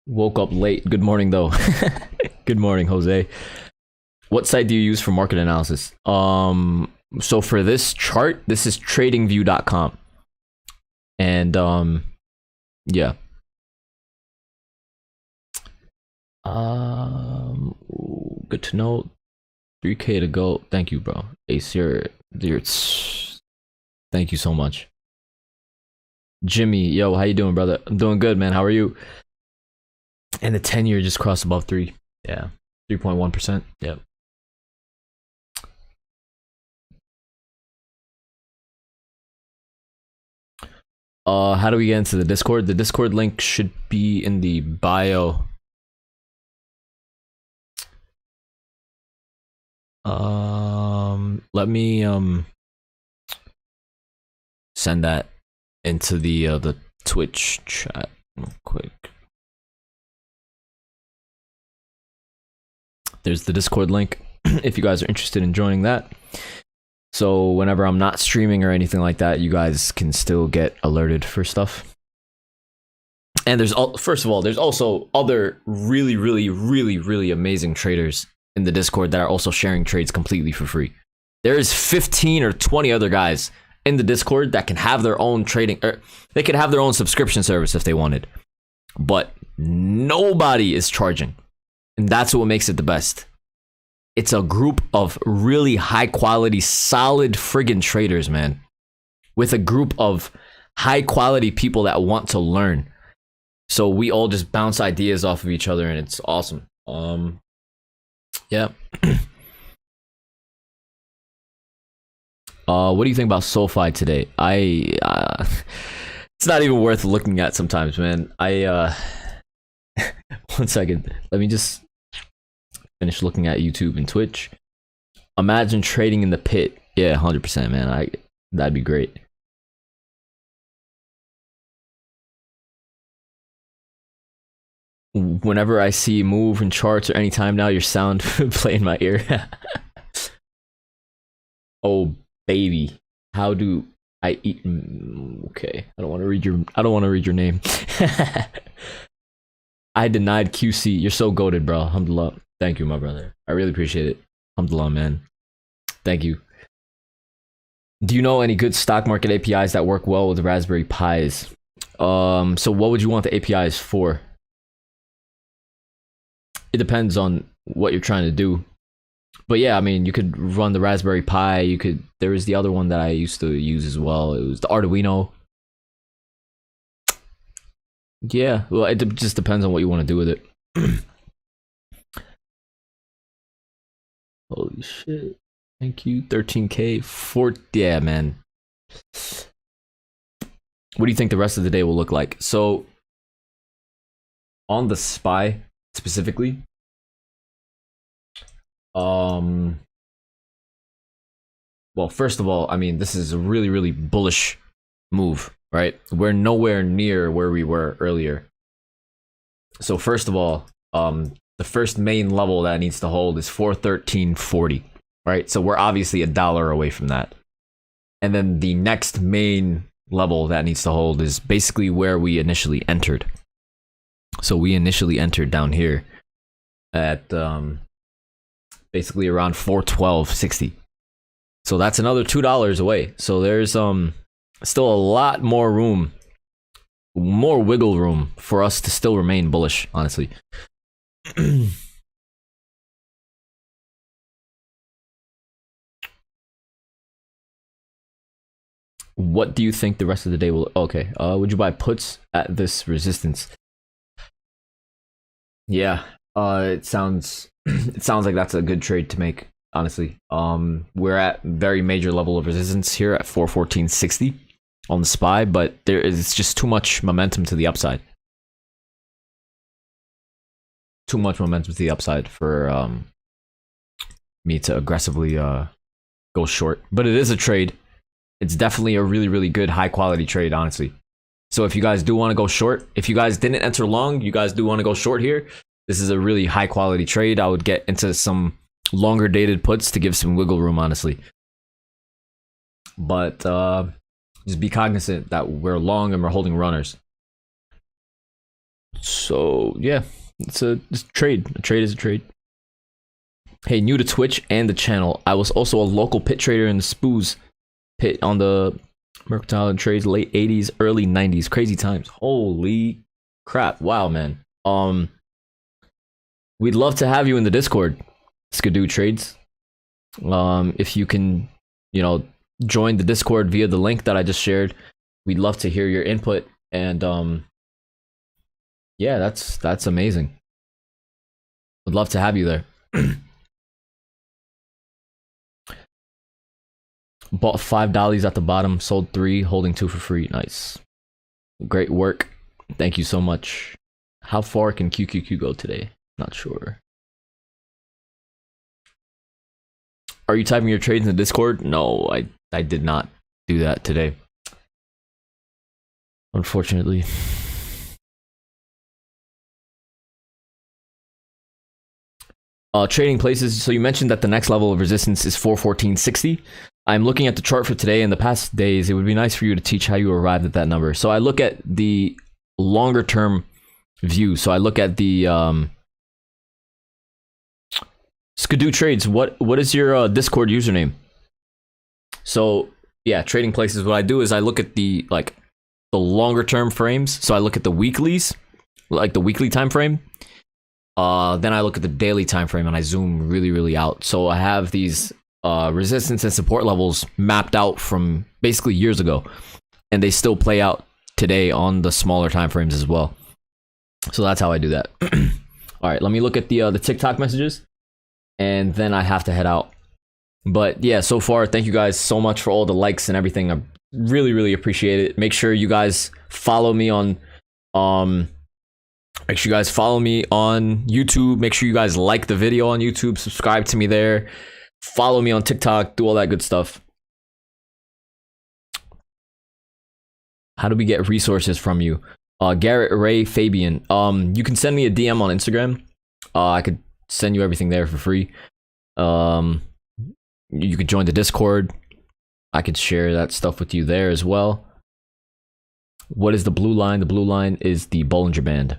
Speaker 1: woke up late. Good morning though. Good morning, Jose. What site do you use for market analysis? So for this chart, this is tradingview.com. And yeah. Good to know. 3K to go. Thank you, bro. Ace, you're thank you so much. Jimmy, yo, how you doing, brother? I'm doing good, man. How are you? And the 10-year just crossed above 3. Yeah, 3.1%. Yep. How do we get into the Discord? The Discord link should be in the bio. Let me send that into the Twitch chat real quick. There's the Discord link if you guys are interested in joining that. So whenever I'm not streaming or anything like that, you guys can still get alerted for stuff. And there's first of all, there's also other really amazing traders in the Discord that are also sharing trades completely for free. There's 15 or 20 other guys in the Discord that can have their own trading, or they could have their own subscription service if they wanted, but nobody is charging, and that's what makes it the best. It's a group of really high quality, solid friggin' traders, man, with a group of high quality people that want to learn. So we all just bounce ideas off of each other, and it's awesome. Yeah. What do you think about SoFi today? It's not even worth looking at sometimes, man. One second. Let me just finish looking at YouTube and Twitch. Imagine trading in the pit. Yeah, 100%, man. That'd be great. Whenever I see move in charts or anytime now, your sound play in my ear. Oh baby, how do I eat? Okay, I don't want to read your name. I denied QC. You're so goated, bro. Alhamdulillah. Thank you, my brother. I really appreciate it. Alhamdulillah, man. Thank you. Do you know any good stock market APIs that work well with Raspberry Pis? So what would you want the APIs for? It depends on what you're trying to do. But yeah, I mean, you could run the Raspberry Pi. There was the other one that I used to use as well. It was the Arduino. Yeah, well, it just depends on what you want to do with it. Holy shit. Thank you. 13K. Yeah, man. What do you think the rest of the day will look like? So, on the SPY specifically, well, first of all, I mean, this is a really bullish move, right? We're nowhere near where we were earlier. So first of all, the first main level that needs to hold is 413.40, right? So we're obviously $1 away from that. And then the next main level that needs to hold is basically where we initially entered. So we initially entered down here at basically around 412.60. So that's another $2 away. So there's still a lot more room, more wiggle room for us to still remain bullish, honestly. What do you think the rest of the day will? Okay, would you buy puts at this resistance? Yeah, it sounds like that's a good trade to make, honestly. We're at very major level of resistance here at 414.60 on the SPY, but there is just too much momentum to the upside. Too much momentum to the upside for me to aggressively go short. But it is a trade. It's definitely a really good high quality trade, honestly. So if you guys do want to go short, if you guys didn't enter long, you guys do want to go short here, this is a really high quality trade. I would get into some longer dated puts to give some wiggle room, honestly. But just be cognizant that we're long and we're holding runners. So yeah, it's a trade. A trade is a trade. Hey, new to Twitch and the channel, I was also a local pit trader in the SPYs pit on the mercantile and trades late 80s, early 90s. Crazy times. Holy crap. Wow, man. We'd love to have you in the Discord, Skidoo Trades. If you can, join the Discord via the link that I just shared, we'd love to hear your input. And yeah, that's amazing. Would love to have you there. Bought $5 at the bottom, sold 3, holding 2 for free. Nice. Great work. Thank you so much. How far can QQQ go today? Not sure. Are you typing your trades in the Discord? No, I did not do that today, unfortunately. Trading places. So you mentioned that the next level of resistance is 414.60. I'm looking at the chart for today and the past days. It would be nice for you to teach how you arrived at that number. So I look at the longer term view. So I look at the Skidoo Trades. What is your Discord username? So yeah, trading places. What I do is I look at the longer term frames. So I look at the weeklies, like the weekly time frame. Then I look at the daily time frame and I zoom really out. So I have these resistance and support levels mapped out from basically years ago, and they still play out today on the smaller time frames as well. So that's how I do that. All right, let me look at the TikTok messages, and then I have to head out. But yeah, so far, thank you guys so much for all the likes and everything. I really appreciate it. Make sure you guys follow me on Make sure you guys follow me on YouTube. Make sure you guys like the video on YouTube. Subscribe to me there. Follow me on TikTok. Do all that good stuff. How do we get resources from you? Garrett, Ray, Fabian. You can send me a DM on Instagram. I could send you everything there for free. You could join the Discord. I could share that stuff with you there as well. What is the blue line? The blue line is the Bollinger Band.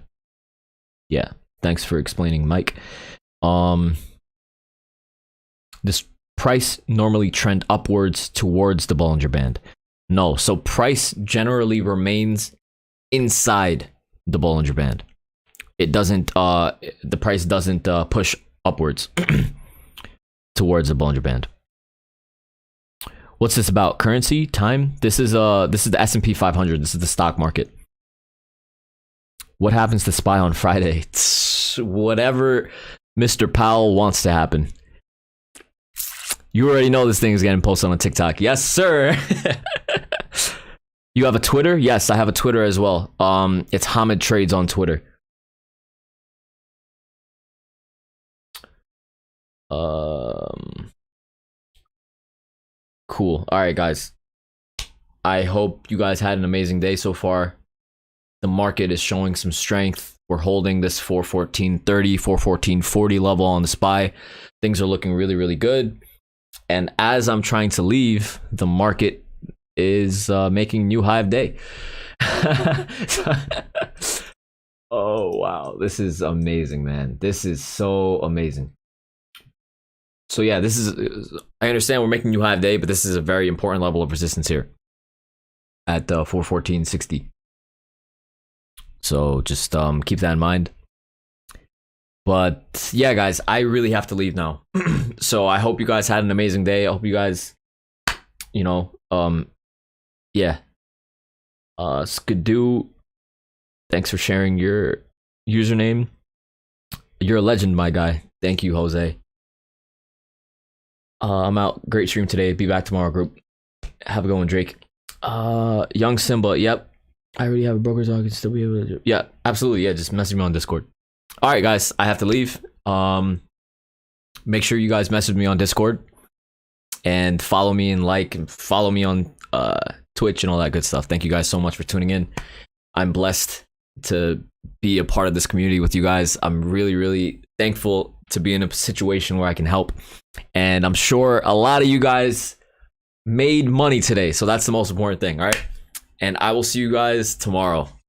Speaker 1: Yeah, thanks for explaining, Mike. This price normally trend upwards towards the Bollinger Band. No, so price generally remains inside the Bollinger Band. It doesn't, the price doesn't push upwards towards the Bollinger Band. What's this about? Currency? Time? This is the SP500. This is the stock market. What happens to SPY on Friday? Whatever Mr. Powell wants to happen. You already know this thing is getting posted on TikTok. Yes, sir. You have a Twitter? Yes, I have a Twitter as well. It's Hamid Trades on Twitter. Cool. All right, guys. I hope you guys had an amazing day so far. The market is showing some strength. We're holding this 414.30, 414.40 level on the SPY. Things are looking really good. And as I'm trying to leave, the market is making new high of day. Oh, wow. This is amazing, man. This is so amazing. So yeah, this is, I understand we're making new high of day, but this is a very important level of resistance here at 414.60. So just keep that in mind. But yeah, guys, I really have to leave now. So I hope you guys had an amazing day. I hope you guys, you know, yeah. Skidoo, thanks for sharing your username. You're a legend, my guy. Thank you, Jose. I'm out. Great stream today. Be back tomorrow, group. Have a good one, Drake. Young Simba, yep. I already have a broker, so I can still be able to do. Yeah, absolutely. Yeah, just message me on Discord. All right, guys, I have to leave. Make sure you guys message me on Discord and follow me and follow me on Twitch and all that good stuff. Thank you guys so much for tuning in. I'm blessed to be a part of this community with you guys. I'm really thankful to be in a situation where I can help. And I'm sure a lot of you guys made money today. So that's the most important thing. All right. And I will see you guys tomorrow.